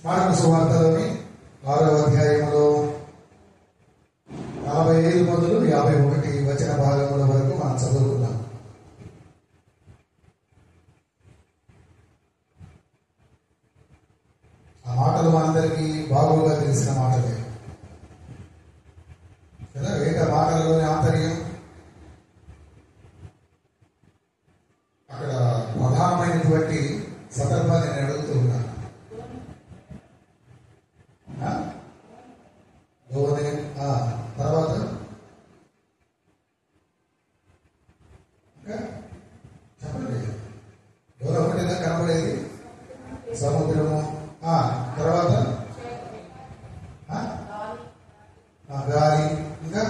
Mark సువార్తలోని 6వ అధ్యాయంలో 45 మొదలు 51 వచన భాగముల వరకు మనం చదువుకున్నాం. ఆ మాటలు మనందరికీ బాగుగా తెలిసిన మాటలే కదా. ఏక మాటలలోని ఆంతర్యం అక్కడ ప్రధానమైనటువంటి సందర్భాన్ని నేను అడుగుతూ ఉన్నాను. తర్వాత చెప్పండి, దూరం ఒకటిగా కనబడేది సముద్రము, తర్వాత గాలి, ఇంకా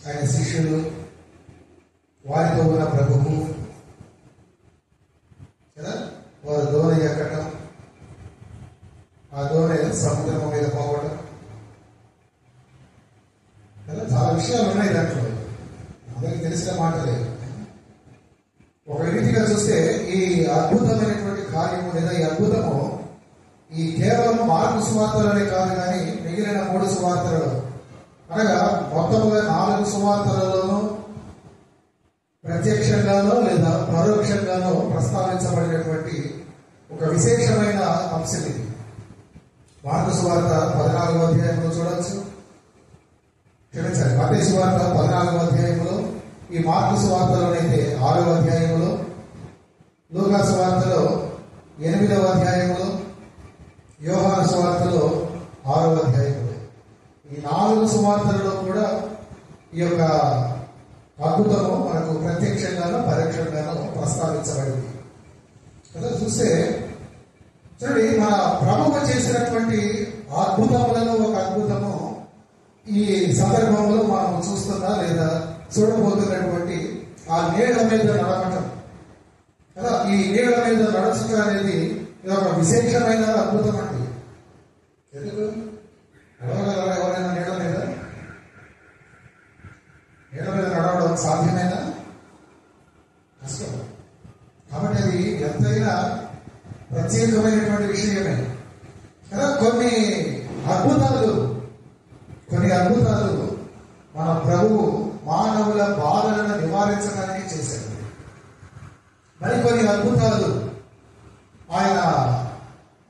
ఆయన శిష్యులు, వారితో ఉన్న ప్రభువు కదా, వారు దోణి ఎక్కడం, ఆ దోణి సముద్రం మీద పోవడం కదా. చాలా విషయాలు ఉన్నాయి దాంట్లో, అందరికీ తెలిసిన మాట లేదు. ఒక రీతిగా చూస్తే ఈ అద్భుతమైనటువంటి కార్యము లేదా ఈ అద్భుతము ఈ కేవలం మార్కు సువార్తలనే కాదు, కానీ మిగిలిన 3 సువార్తలలో, అనగా మొత్తంగా 4 సువార్తలలోనూ ప్రత్యక్షంగానో లేదా పరోక్షంగానో ప్రస్తావించబడినటువంటి ఒక విశేషమైన అంశం ఇది. మార్కు సువార్త 14వ అధ్యాయంలో చూడవచ్చు, క్షమించాలి, మత్తయి సువార్త 14వ అధ్యాయంలో, ఈ మార్కు సువార్తలోనైతే 6వ అధ్యాయంలో, లూకా సువార్తలో 8వ అధ్యాయంలో, యోహాను సువార్తలో 6వ అధ్యాయంలో, ఈ 4 సువార్తలలో కూడా ఈ యొక్క అద్భుతము మనకు ప్రత్యక్షంగానో పరోక్షంగానో ప్రస్తావించబడింది కదా. చూస్తే చూడండి, మన ప్రభువు చేసినటువంటి అద్భుతములలో ఒక అద్భుతము ఈ సందర్భంలో మనం చూస్తున్నా లేదా చూడబోతున్నటువంటి ఆ నీళ్ల మీద నడవటం కదా. ఈ నీళ్ల మీద నడుచుట అనేది ఇది ఒక విశేషమైన అద్భుతం అండి. ఎందుకు నడవగలరా ఎవరైనా నీళ్ల మీద? నీళ్ల మీద నడవడం సాధ్యమైన కష్టం. కాబట్టి అది ఎంతైనా ప్రత్యేకమైనటువంటి విషయమే కదా. కొన్ని అద్భుతాలు మన ప్రభువు మానవుల బాధలను నివారించడానికి చేశాడు. మరికొన్ని అద్భుతాలు ఆయన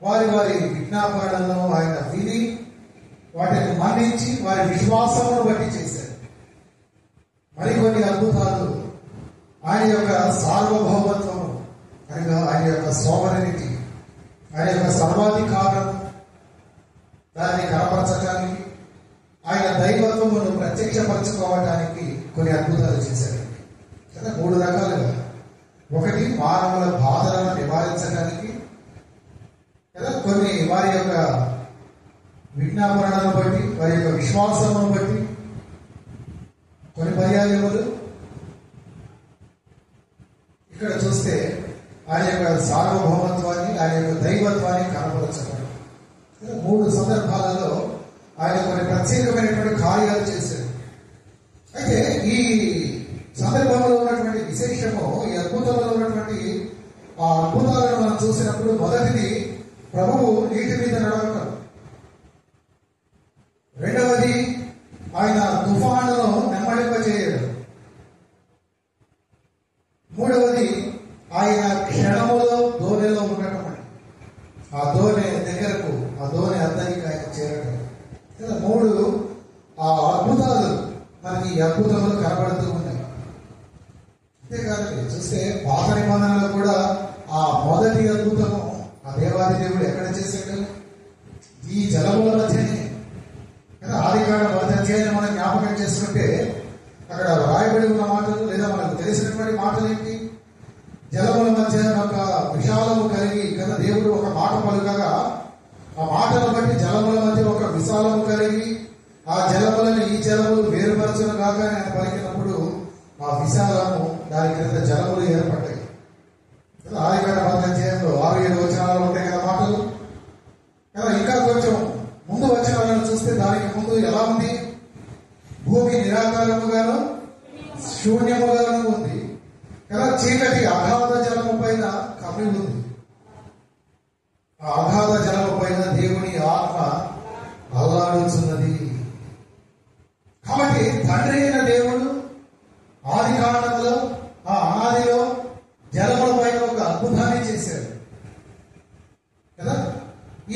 వారి విజ్ఞాపనలను ఆయన విని వాటిని మన్నించి వారి విశ్వాసమును బట్టి చేశాడు. మరికొన్ని అద్భుతాలు ఆయన యొక్క సార్వభౌమత్వము, అనగా ఆయన యొక్క సోవరెనిటీ, ఆయన యొక్క సర్వాధికారం దాన్ని కనపరచడానికి, ఆయన దైవత్వమును ప్రత్యక్షపరచుకోవడానికి కొన్ని అద్భుతాలు చేశారండి కదా. 3 రకాలుగా, ఒకటి మానవుల బాధలను నివారించడానికి కదా, కొన్ని వారి యొక్క విజ్ఞాపనలను బట్టి, వారి యొక్క విశ్వాసమును బట్టి, కొన్ని పర్యాయములు ఇక్కడ చూస్తే ఆయన యొక్క సార్వభౌమత్వాన్ని, ఆయన యొక్క దైవత్వాన్ని కనపరచడం. 3 సందర్భాలలో ఆయన కొన్ని ప్రత్యేకమైనటువంటి కార్యాలు చేశారు. అయితే ఈ సందర్భంలో ఉన్నటువంటి విశేషము, ఈ అద్భుతంలో ఉన్నటువంటి ఆ అద్భుతాలను మనం చూసినప్పుడు, మొదటిది ప్రభువు నీటి మీద నడవటం, రెండవది ఆయన తుఫానును నెమ్మడింపజేయడం, మూడవది ఆయన క్షణములో దోణిలో ఉండటం, ఆ దోణి దగ్గరకు, ఆ దోణి అద్దరికి ఆయన చేరటం. 3 ఆ అద్భుతాలు మనకి ఈ అద్భుతములు కనబడుతూ ఉన్నాయి. అంతేకాదండి, చూస్తే పాత నిబంధనలో కూడా ఆ మొదటి అద్భుతము ఆ దేవాది దేవుడు ఎక్కడ చేశాడు? ఈ జలముల మధ్యనే కదా. ఆదికాండ 10వ అధ్యాయాన్ని మనం జ్ఞాపకం చేసుకుంటే అక్కడ రాయబడి ఉన్న మాటలు లేదా మనకు తెలిసినటువంటి మాటలు ఏంటి? జలముల మధ్య ఒక విశాలము కలిగి కదా, దేవుడు ఒక మాట పలుకగా ఆ మాటను బట్టి జలముల మధ్య ఒక విశాలము కలిగి ఆ జలములను ఈ జలములు వేరుపరచును కాక ఆయన పలికినప్పుడు ఆ విశాలము దాని క్రింద జలములు ఏర్పడ్డాయి. ఆదికాండ 10వ అధ్యాయంలో 6-7 వచనాలు ఉంటాయి కదా మాటలు కదా. ఇంకా కొంచెం ముందు వచనాలను చూస్తే దానికి ముందు ఎలా ఉంది? భూమి నిరాకారముగాను శూన్యముగాను ఉంది కదా. చీకటి అగాధ జలము పైన కమ్మి ఉంది. ఆ అగాధ జలము పైన దేవుని ఆత్మ అల్లాడుతున్నది. కాబట్టి తండ్రి అయిన దేవుడు ఆది కాండంలో, ఆ అనాదిలో జలముల పైన ఒక అద్భుతాన్ని చేశాడు కదా.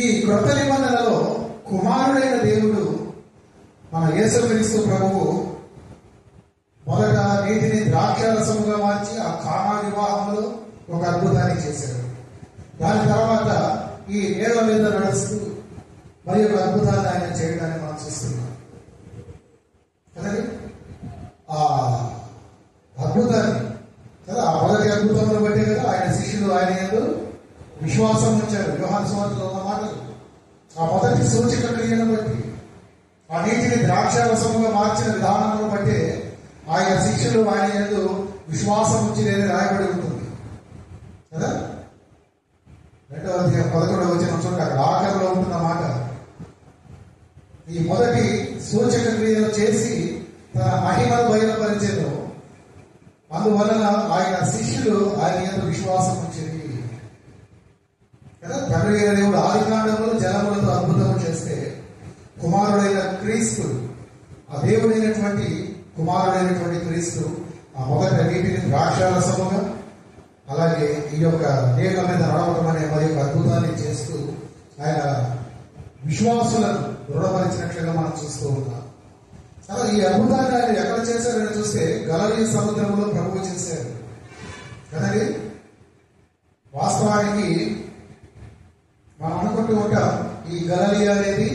ఈ క్రొత్త నిబంధనలో కుమారుడైన దేవుడు మన యేసుక్రీస్తు ప్రభువు మొదట నీటిని ద్రాక్షారసముగా మార్చి ఆ కానా వివాహంలో ఒక అద్భుతాన్ని చేశాడు. దాని తర్వాత ఈ నీళ్ల మీద నడుస్తూ మరి ఒక అద్భుతాన్ని ఆయన చేయడాన్ని మనం చూస్తున్నాం కదండి. ఆ అద్భుతాన్ని కదా, ఆ మొదటి అద్భుతంలో బట్టే కదా ఆయన శిష్యులు ఆయన యందు విశ్వాసం ఉంచారు. యోహాను సువార్తలో ఉన్న మాటలు. ఆ మొదటి సూచక క్రియను బట్టి, ఆ నీటిని ద్రాక్షారసముగా మార్చిన విధానాలను బట్టి ఆయన శిష్యులు ఆయన యందు విశ్వాసం ఉంచినది రాయబడి ఉంటుంది కదా. 2వ అధ్యాయం 11వ వచనం చూడండి, అక్కడ ఆఖరిలో ఉంటున్న మాట. ఈ మొదటి సూచక క్రియలు చేసి తన మహిమను బయలుపరిచేను, అందువలన ఆయన శిష్యులు ఆయన యందు విశ్వాసం ఉంచేది కదా. తండ్రి అయిన దేవుడు ఆదికాండంలో జలములతో అద్భుతం చేస్తే, కుమారుడైన క్రీస్తు, ఆ దేవుడైనటువంటి కుమారుడైనటువంటి క్రీస్తు ఆ మొదట నీటిని ద్రాక్షారసముగా, అలాగే ఈ యొక్క నీళ్ల మీద నడవడం అనే మరి యొక్క అద్భుతాన్ని చేస్తూ ఆయన విశ్వాసులను దృఢపరిచినట్లుగా మనం చూస్తూ ఉన్నాం. అలా ఈ అద్భుతాన్ని ఆయన ఎక్కడ చేశారని చూస్తే గలిలయ సముద్రంలో ప్రభువు చేశారు కదండి. వాస్తవానికి మనం అనుకుంటూ ఉంటాం ఈ గలిలయ అనేది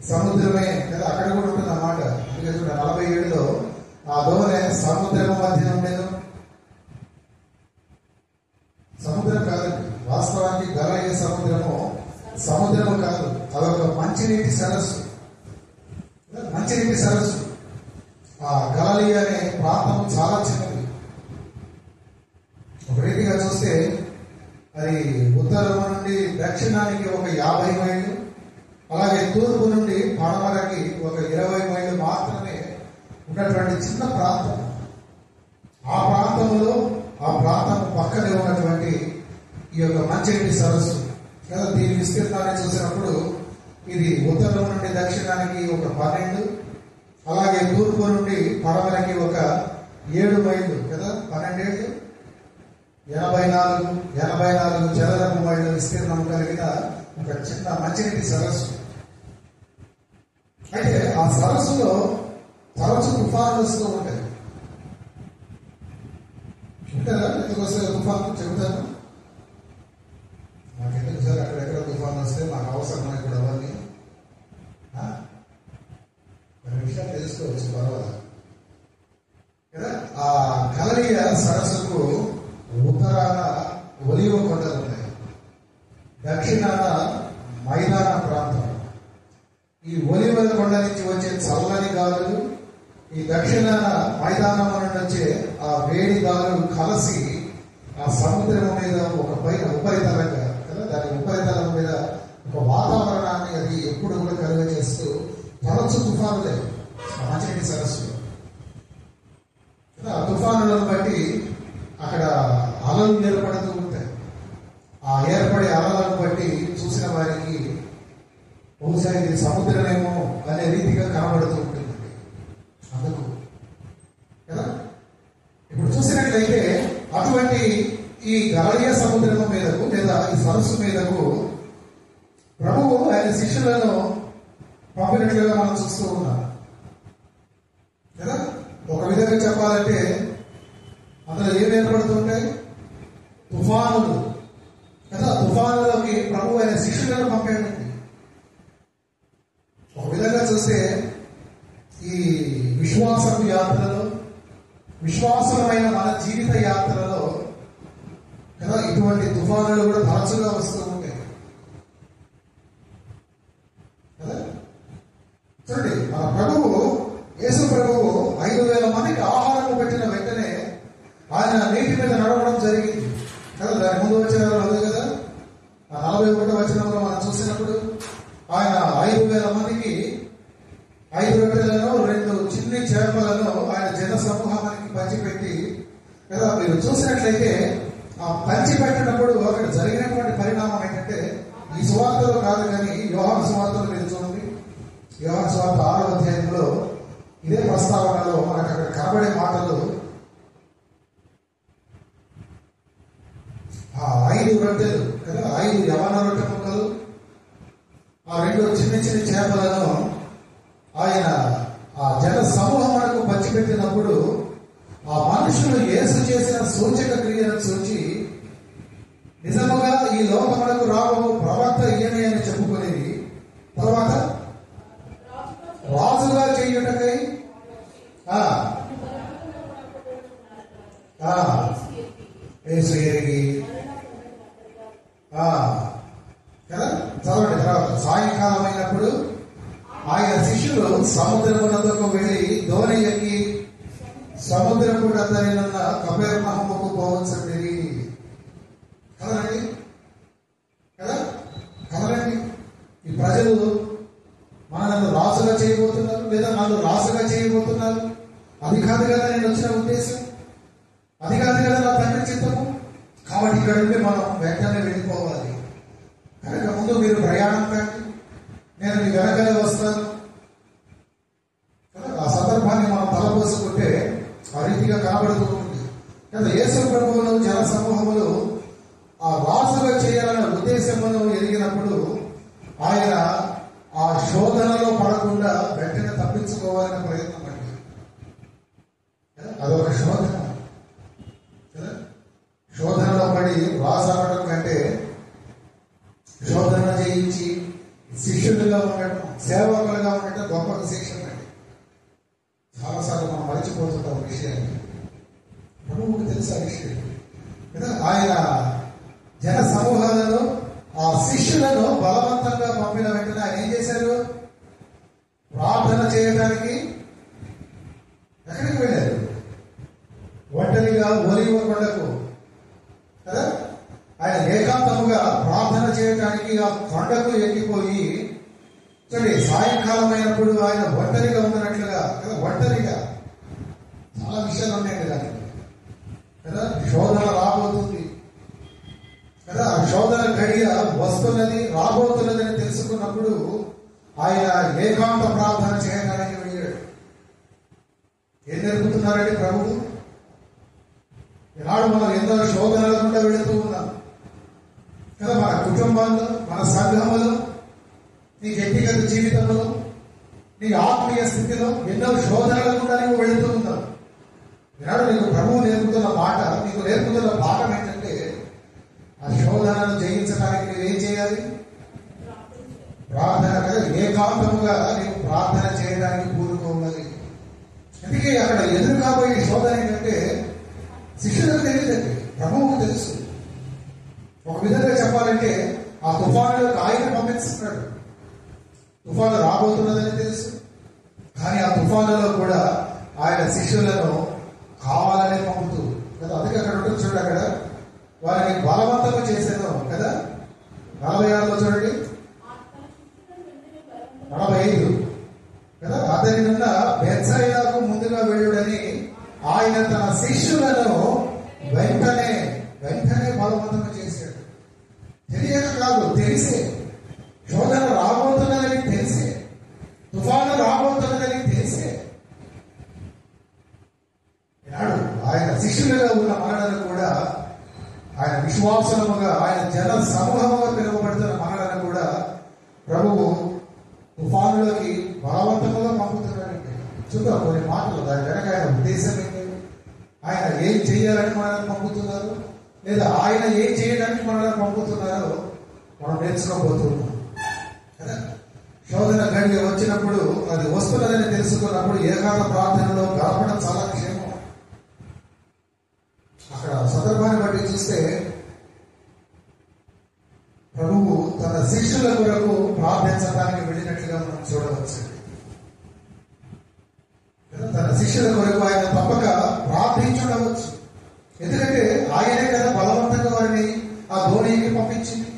సముద్రమే కదా, అక్కడ కూడా ఉంటుంది అన్నమాట. అందుకే 47లో ఆ దోణి సముద్రము మధ్య ఉండేది. సముద్రం కాదండి, వాస్తవానికి గలిలయ సముద్రము కాదు, అదొక మంచినీటి సరస్సు. మంచినీటి సరస్సు. ఆ గలిలయ అనే ప్రాంతం చాలా చిన్నది. ఒక రీతిగా చూస్తే అది ఉత్తరం నుండి దక్షిణానికి ఒక 50 మైళ్ళు, అలాగే తూర్పు నుండి పడమరకి ఒక 20 మైళ్ళు మాత్రమే ఉన్నటువంటి చిన్న ప్రాంతం. ఆ ప్రాంతం పక్కనే ఉన్నటువంటి ఈ యొక్క మంచినీటి సరస్సు కదా. దీని విస్తీర్ణాన్ని చూసినప్పుడు ఇది ఉత్తరం నుండి దక్షిణానికి ఒక 12, అలాగే తూర్పు నుండి పడమరకి ఒక 7 మైళ్ళు కదా. 12 84 చదరపు మైళ్ళ విస్తీర్ణం కలిగిన ఒక చిన్న మంచినీటి సరస్సు. అయితే ఆ సరస్సులో తరచు తుఫాను వస్తూ ఉంటాయి. ఉంటారా? ఎందుకు వస్తాయి తుఫాను చెబుతాను. నాకెందుకు సార్ అక్కడెక్కడ తుఫాను వస్తే మాకు అవసరమై కూడా అవన్నీ కొన్ని విషయాలు తెలుసుకోవచ్చు, పర్వాలేదు కదా. ఆ గలిలయ సరస్సుకు ఉత్తరాన ఒలివ కొండలు ఉన్నాయి, దక్షిణాన మైదాన ప్రాంతం. ఈ ఒలివ కొండ నుంచి వచ్చే చల్లని గాలులు, ఈ దక్షిణాన మైదానం నుండి వచ్చే ఆ వేడి గాలులు కలిసి ఆ సముద్రం మీద ఒక పైన ఉపరితలంగా కదా, దాని ఉపరితలం మీద ఒక వాతావరణాన్ని అది ఎప్పుడు కూడా కలుగజేస్తూ తరచు తుఫానులే ఆ మంచినీటి సరస్సులో. ఆ తుఫానులను బట్టి అక్కడ అలలు ఏర్పడుతూ ఉంటాయి. ఆ ఏర్పడే అలలను బట్టి చూసిన వారికి బహుశా ఇది సముద్రమేమో అనే రీతిగా కనబడుతూ ఉంటుందండి. అందుకు కదా ఇప్పుడు చూసినట్లయితే అటువంటి ఈ గలిలయ సముద్రం మీదకు లేదా ఈ సరస్సు మీదకు ప్రభువు ఆయన శిష్యులను పంపినట్లుగా మనం చూస్తూ ఉన్నాం కదా. ఒక విధంగా చెప్పాలంటే అందులో ఏం ఏర్పడుతుంటాయి? తుఫానులు కదా. తుఫానులోకి ప్రభు ఆయన శిష్యులను పంపాడండి. ఒక విధంగా చూస్తే ఈ విశ్వాసం యాత్రలో, విశ్వాసమైన మన జీవిత యాత్రలో కదా ఇటువంటి తుఫానులు కూడా తరచుగా వస్తూ ఉంటాయి కదా. చూడండి, మన ప్రభువు యేసు ప్రభువు 5,000 మందికి ఆహారం పెట్టిన వెంటనే ఆయన నీటి మీద నడవడం జరిగింది కదా. దాని ముందు వచ్చిన ఉంది కదా, ఆ 41వ వచనంలో మనం చూసినప్పుడు ఆయన 5,000 మందికి 5 రొట్టెలను 2 చిన్ని చేపలను ఆయన జన సమూహానికి పంచిపెట్టి కదా మీరు చూసినట్లయితే ఆ పంచిపెట్టినప్పుడు అక్కడ జరిగినటువంటి పరిణామం ఏంటంటే ఈ సువార్తలో కాదు కానీ యోహాను సువార్తలో మీరు చూడండి. యోహాను సువార్త 6వ అధ్యాయంలో ఇదే ప్రస్తావనలో మనకు అక్కడ కనబడే మాటలు, ఆ 5 రొట్టెలు కదా, 5 యవన రొట్టె ముక్కలు, ఆ 2 చిన్న చిన్న చేపలను ఆయన ఆ జన సమూహమునకు పంచిపెట్టినప్పుడు ఆ మనుషులు యేసు చేసిన సూచక క్రియలను చూచి నిజముగా ఈ లోకమునకు రాబో ప్రవక్త ఈయనే అని చెప్పుకునేది. తర్వాత రాజుగా చేయుటకై యేసు ఎరిగి కదా. చదవండి. తర్వాత సాయంకాలం అయినప్పుడు ఆయన శిష్యులు సముద్రమునకు వెళ్ళి దోణి ఎక్కి సముద్రపు అద్దరినున్న కపెర్నహూముకు పోవచ్చుండిరి. కదలండి కదా, కదలండి. ఈ ప్రజలు మనల్ని రాజుగా చేయబోతున్నారు, లేదా నన్ను రాజుగా చేయబోతున్నారు. అది కాదు కదా నేను వచ్చిన ఉద్దేశం, అది కాదు కదా నా తండ్రి చిత్తము. కాబట్టి ఇక్కడ నుండి మనం వెంటనే వెళ్ళిపోవాలి. కనుక ముందు మీరు ప్రయాణం కండి, నేను మీ వెనకాలే వస్తాను. ఆ సందర్భాన్ని మనం తలపోసుకుంటే ఆ రీతిగా కనబడుతూ ఉంటుంది కదా. యేసు ప్రభువును జన సమూహములు ఆ రాజుగా చేయాలనే ఉద్దేశమును ఎరిగినప్పుడు ఆయన ఆ శోధనలో పడకుండా వెంటనే తప్పించుకోవాలనే ప్రయత్నం అండి. అదొక శోధన కదా. శోధనలో పడి రాజు అవ్వడం కంటే శోధన చేయించి శిష్యులుగా ఉండటం, సేవకులుగా ఉండటం గొప్ప విశేషం అండి. చాలాసార్లు మనం మరిచిపోతుంటాం విషయాన్ని. ప్రభువుకు తెలుసు ఆ విషయం కదా. ఆయన జన సమూహాలను ఆ శిష్యులను బలవంతంగా పంపిన వెంటనే ఆయన ఏం చేశారు? ప్రార్థన చేయడానికి ఎక్కడికి వెళ్ళారు? ఒంటరిగా ఒలివ కొండకు కదా. ఆయన ఏకాంతముగా ప్రార్థన చేయడానికి ఆ కొండకు ఎక్కిపోయి చూడండి. సాయంకాలం అయినప్పుడు ఆయన ఒంటరిగా ఉన్నట్లుగా కదా, ఒంటరిగా చాలా విషయాలు ఉన్నాయి కదా కదా. శోధన రాబోతుంది కదా, ఆ శోధన గడియ వస్తున్నది, రాబోతున్నది అని తెలుసుకున్నప్పుడు ఆయన ఏకాంత ప్రార్థన చేయడానికి వెళ్ళాడు. ఏం నేర్పుతున్నారండి ప్రభువు? ఈనాడు మనం ఎన్నో శోధనల గుండా వెళుతూ ఉన్నాం కదా. మన కుటుంబాల్లో, మన సంఘములో, నీ వ్యక్తిగత జీవితంలో, నీ ఆత్మీయ స్థితిలో ఎన్నో శోధనల గుండా నువ్వు వెళుతూ ఉన్నావు. ఈనాడు నీకు ప్రభువు నేర్పుతున్న మాట, నీకు నేర్పుతున్న పాఠం ఏంటంటే ఆ శోధనను జయించడానికి నువ్వేం చేయాలి? ప్రార్థన కదా. ఏకాంతముగా నీవు ప్రార్థన చేయడానికి కూరుకోవాలి. అందుకే అక్కడ ఎదురు కాబోయే శోధన ఏంటంటే శిష్యులకు తెలియదండి, ప్రభువుకు తెలుసు. ఒక విధంగా చెప్పాలంటే ఆ తుఫానులోకి ఆయన పంపిస్తున్నాడు. తుఫాను రాబోతున్నదని తెలుసు, కానీ ఆ తుఫానులో కూడా ఆయన శిష్యులను కావాలనే పంపుతూ కదా. అందుకే అక్కడ ఉంటుంది చూడండి, అక్కడ వారిని బలవంతం చేశాను కదా. 46లో చూడండి, 45 కదా. అతనినున్న బెత్సయిదాకు ముందుగా వెళ్ళుడని ఆయన తన శిష్యులను వెంటనే బలవంతం చేశాడు. తెలియక కాదు, తెలిసే. శోధన రాబోతున్నదని తెలిసే, తుఫాను రాబోతున్నదని తెలిసే. ఈనాడు ఆయన శిష్యులుగా ఉన్న మనలను కూడా, ఆయన విశ్వాసముగా, ఆయన జన సమూహముగా పిలువబడుతున్న మనలను కూడా ప్రభువు తుఫానులోకి బలవంతముగా పంపుతున్నాడండి. చూద్దాం కొన్ని మాటలు, దాని వెనక ఆయన ఉద్దేశం ఏంటి? ఆయన ఏం చేయాలని మనల్ని పంపుతున్నారు, లేదా ఆయన ఏం చేయడానికి మనల్ని పంపుతున్నారో మనం నేర్చుకోబోతున్నాం కదా. శోధన గడియ వచ్చినప్పుడు, అది వస్తున్నదని తెలుసుకున్నప్పుడు ఏకాంత ప్రార్థనలో గడపడం చాలా క్షేమం. అక్కడ సందర్భాన్ని బట్టి చూస్తే ప్రభువు తన శిష్యుల కొరకు ప్రార్థించడానికి వెళ్ళినట్లుగా మనం చూడవచ్చు. తన శిష్యుల కొరకు ఆయన తప్పక ప్రార్థించుండవచ్చు. ఎందుకంటే ఆయనే కదా బలవంతంగా వారిని ఆ ధోనికి పంపించింది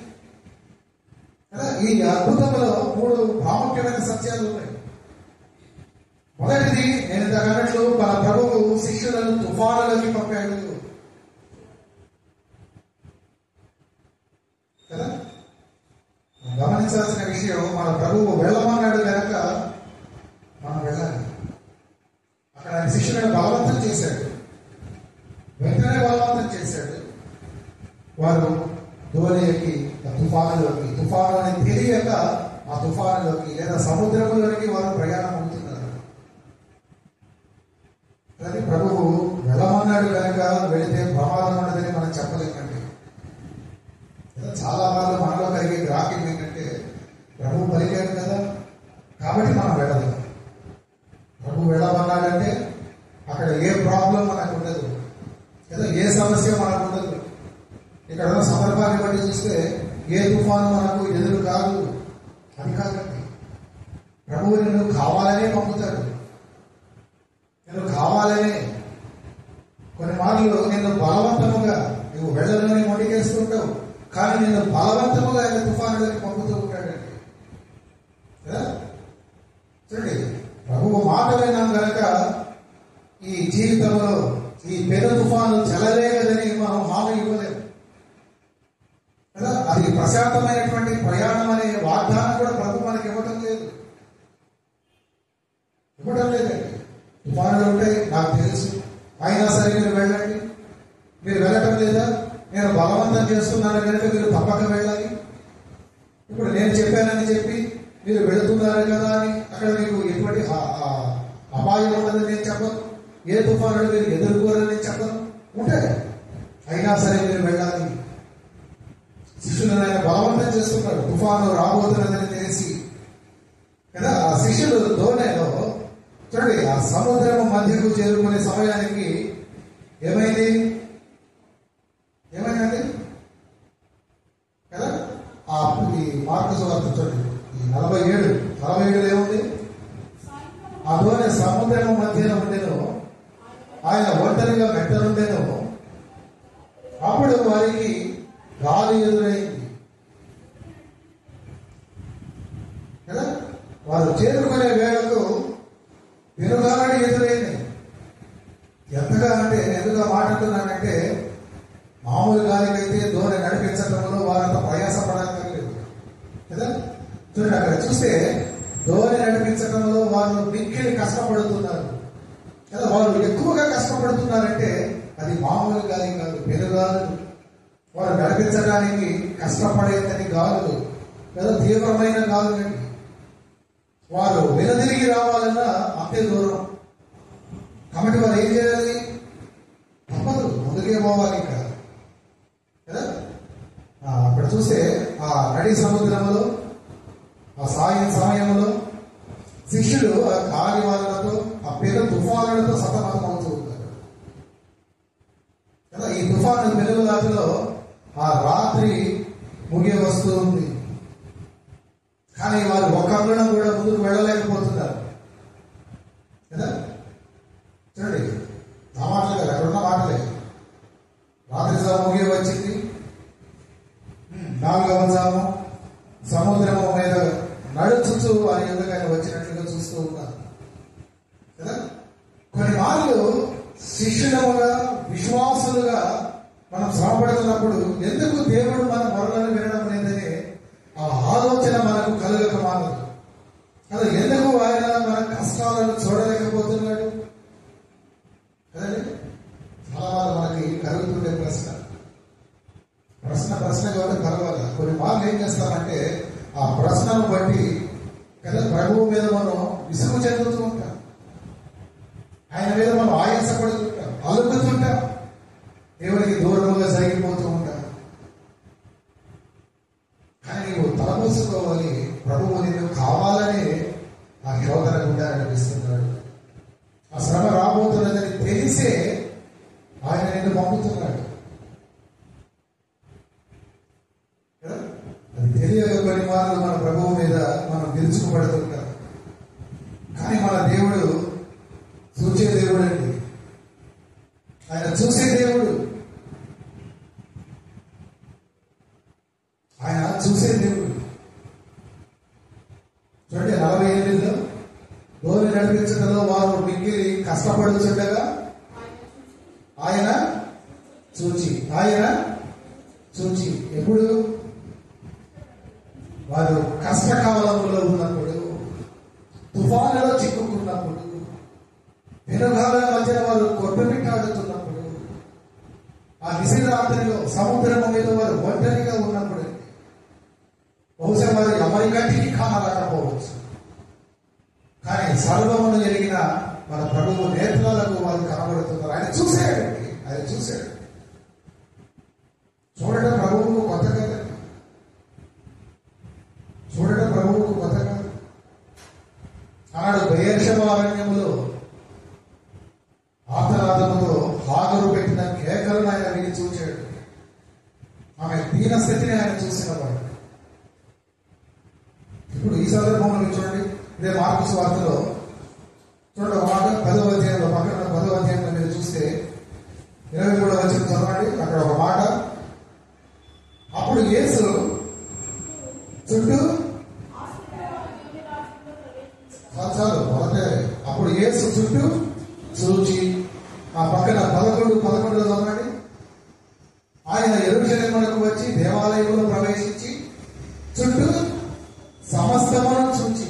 కదా. ఈ అద్భుతంలో 3 ప్రాముఖ్యమైన సత్యాలు ఉన్నాయి. మొదటిది, నేను అన్నట్లు మన ప్రభువు శిష్యులను బలవంతం చేశాడు, వెంటనే బలవంతం చేశాడు. వారు ధోనికి తుఫానులోకి, తుఫాను అని తెలియక ఆ తుఫానులోకి లేదా సముద్రంలోకి వారు ప్రయాణం అవుతున్నారు. కానీ ప్రభువు వెళ్ళమన్నాడు కనుక వెళితే ప్రమాదం ఉండదని మనం చెప్పలేకండి. చాలా మార్లు మనలో కలిగే గ్రాహ్యం ఏంటంటే ప్రభు పలికాడు కదా కాబట్టి మనం వెళ్ళలేం. ప్రభు వెళ్ళమన్నాడంటే అక్కడ ఏ ప్రాబ్లం మనకు ఉండదు లేదా ఏ సమస్య మనకు ఉండదు. ఇక్కడ ఉన్న సందర్భాన్ని బట్టి చూస్తే ఏ తుఫాను మనకు ఎదురు కాదు. అది కాదండి, ప్రభువు నిన్ను కావాలనే పంపుతాడు. నేను కావాలనే కొన్ని మార్లు నిన్ను బలవంతముగా నువ్వు వెళ్ళలోనే మొండికేస్తుంటావు, కానీ నిన్ను బలవంతముగా ఆయన తుఫానులోకి పంపుతూ ఉంటాడండి కదా. చూడండి, ప్రభువు మాట విన్నాం కనుక ఈ జీవితంలో ఈ పెను తుఫాను చెలలేదని మనం హామీ ఇవ్వలేము కదా. అది ప్రశాంతమైనటువంటి ప్రయాణం అనే వాగ్దానం కూడా ప్రభు మనకి ఇవ్వటం లేదండి. తుఫానులు ఉంటాయి నాకు తెలుసు, అయినా సరే మీరు వెళ్ళండి. మీరు వెళ్ళటం లేదా, నేను బలవంతం చేస్తున్నాను కనుక మీరు తప్పక వెళ్ళాలి. ఇప్పుడు నేను చెప్పానని చెప్పి మీరు వెళుతున్నారు కదా అని అక్కడ మీకు ఎటువంటి అపాయం ఉండదని నేను చెప్పను. ఏ తుఫానులు మీరు ఎదుర్కోరని నేను చెప్పను. ఉంటాయి, అయినా సరే మీరు వెళ్ళాలి. శిష్యులను ఆయన బలవంతం చేస్తున్నాడు తుఫాను రాబోతున్నదని తెలిసి కదా. ఆ శిష్యులు ధోనిలో చూడండి, ఆ సముద్రము మధ్యకు చేరుకునే సమయానికి ఏమైంది కదా. ఈ మార్కు సువార్త చూడండి, ఈ 47 ఏముంది, ఆ ధోని సముద్రము మధ్యన ఉండెను, ఆయన ఒంటరిగా మెట్టనుండెను. అప్పుడు వారికి గాలి ఎదురైంది కదా. వారు చేరుకునే వేళకు పెనుగాలి ఎదురైంది. ఎంతగా అంటే ఎందుకు మాట్లాడుతున్నానంటే మామూలు గాలికైతే ధోని నడిపించడంలో వారంతా ప్రయాసపడలేదు కదా. చూడండి, అక్కడ చూస్తే ధోని నడిపించడంలో వారు మిక్కిలి కష్టపడుతున్నారు కదా. వారు ఎక్కువగా కష్టపడుతున్నారంటే అది మామూలు గాలి కాదు, పెనుగాలు. వారు నడిపించడానికి కష్టపడేదని గాలులు లేదా తీవ్రమైన గాలులండి. వారు వెనుదిరిగి రావాలన్నా అంతే దూరం కాబట్టి వారు ఏం చేయాలి, తప్పదు, ముందుకే పోవాలి ఇక్కడ కదా. అక్కడ చూస్తే ఆ నడి సముద్రంలో ఆ సమయంలో శిష్యులు ఆ గాలి వానలతో ఆ పెను తుఫానులతో సతమతం అవుతూ ఉంటారు కదా. ఈ తుఫాను వెలుగు దాటిలో ఆ రాత్రి ముగి వస్తూ ఉంది, కానీ వారు ఒక అంగుళం కూడా ముందుకు వెళ్ళలేకపోతున్నారు కదా. చూడండి, నా మాటలే కదా, అక్కడున్న మాటలే. రాత్రి ముగి వచ్చింది, 4వ జాము సముద్రము మీద నడుచుచు వారి ఎదురుగా వచ్చినట్లుగా చూస్తూ ఉన్నారు కదా. కొన్ని మార్లు శిష్యులుగా విశ్వాసులుగా మనం శ్రమపడుతున్నప్పుడు ఎందుకు దేవుడు మన మొరలను వినడం లేదనే ఆ ఆలోచన మనకు కలగక మానదు కదా. ఎందుకు ఆయన మన కష్టాలను చూడలేకపోతున్నాడు కదండి. చాలా మనకి కలుగుతుండే ప్రశ్న కాబట్టి పర్వాలేదు. కొన్ని మార్లు ఏం చేస్తామంటే ఆ ప్రశ్నను బట్టి కదా ప్రభువు మీద మనం విసుగు చెందుతూ ఉంటాం, ఆయన మీద మనం ఆయాసపడుతుంటాం, అలుగుతుంటాం, దేవుడికి దూరంగా జరిగిపోతూ ఉంటాం. కానీ నీవు తలపోసుకోవాలి, ప్రభువు నిన్ను కావాలని ఆ శోధన గుండా నడిపిస్తున్నాడు. ఆ శ్రమ రాబోతున్నదని తెలిసే ఆయన నిన్ను పంపుతున్నాడు. అది తెలియక కొన్ని మార్లు మన ప్రభువు మీద మనం విరుచుకుపడుతుంటాం. కానీ మన దేవుడు చూసే దేవుడు అండి, ఆయన చూసే దేవుడు, ఆయన చూసే దేవుడు. చూడండి, 48లో ధోని నడిపించడంలో వారు మిక్కిలి కష్టపడుతుండగా ఆయన చూచి ఎప్పుడు వారు కష్టకాలంలో ఉన్నప్పుడు, తుఫానులో చిక్కుకున్నప్పుడు పెనుగాల మధ్యన వారు కొట్టుమిట్టాడుతున్నప్పుడు, ఆ నిశిరాత్రిలో సముద్రం మీద వారు ఒంటరిగా ఉన్నప్పుడు, బహుశా వారు ఎవరి కంటికి కానరాకపోవచ్చు, కానీ సర్వమును ఎరిగిన మన ప్రభువు నేత్రాలకు వారు కనబడుతున్నారు. ఆయన చూశాడండి, ఆయన చూశాడు. చూడటం ప్రభువుకు కొత్త కదా, చూడటం ప్రభువుకు కొత్త కాదు. ఆనాడు బెయేర్షెబా అరణ్యములో ఆర్తనాదముతో హాగరు పెట్టిన కేకలను ఆయన విని చూచాడు. ఆమె దీన స్థితిని ఆయన చూసిన వాడు. ఇప్పుడు ఈ సందర్భంలో చూడండి, ఇదే మార్కు సువార్తలో చూడండి, మాట 10వ అధ్యాయంలో, పక్కన 10వ అధ్యాయంలో మీరు చూస్తే 23వ వచనం చదవండి. అక్కడ ఒక మాట, అప్పుడు యేసు చుట్టూ చాలు మొదటే, అప్పుడు యేసు చుట్టూ చూచి, ఆ పక్కన 11 చదవండి. ఆయన యెరూషలేమునకు వచ్చి దేవాలయంలో ప్రవేశించి చుట్టూ సమస్తమును చూచి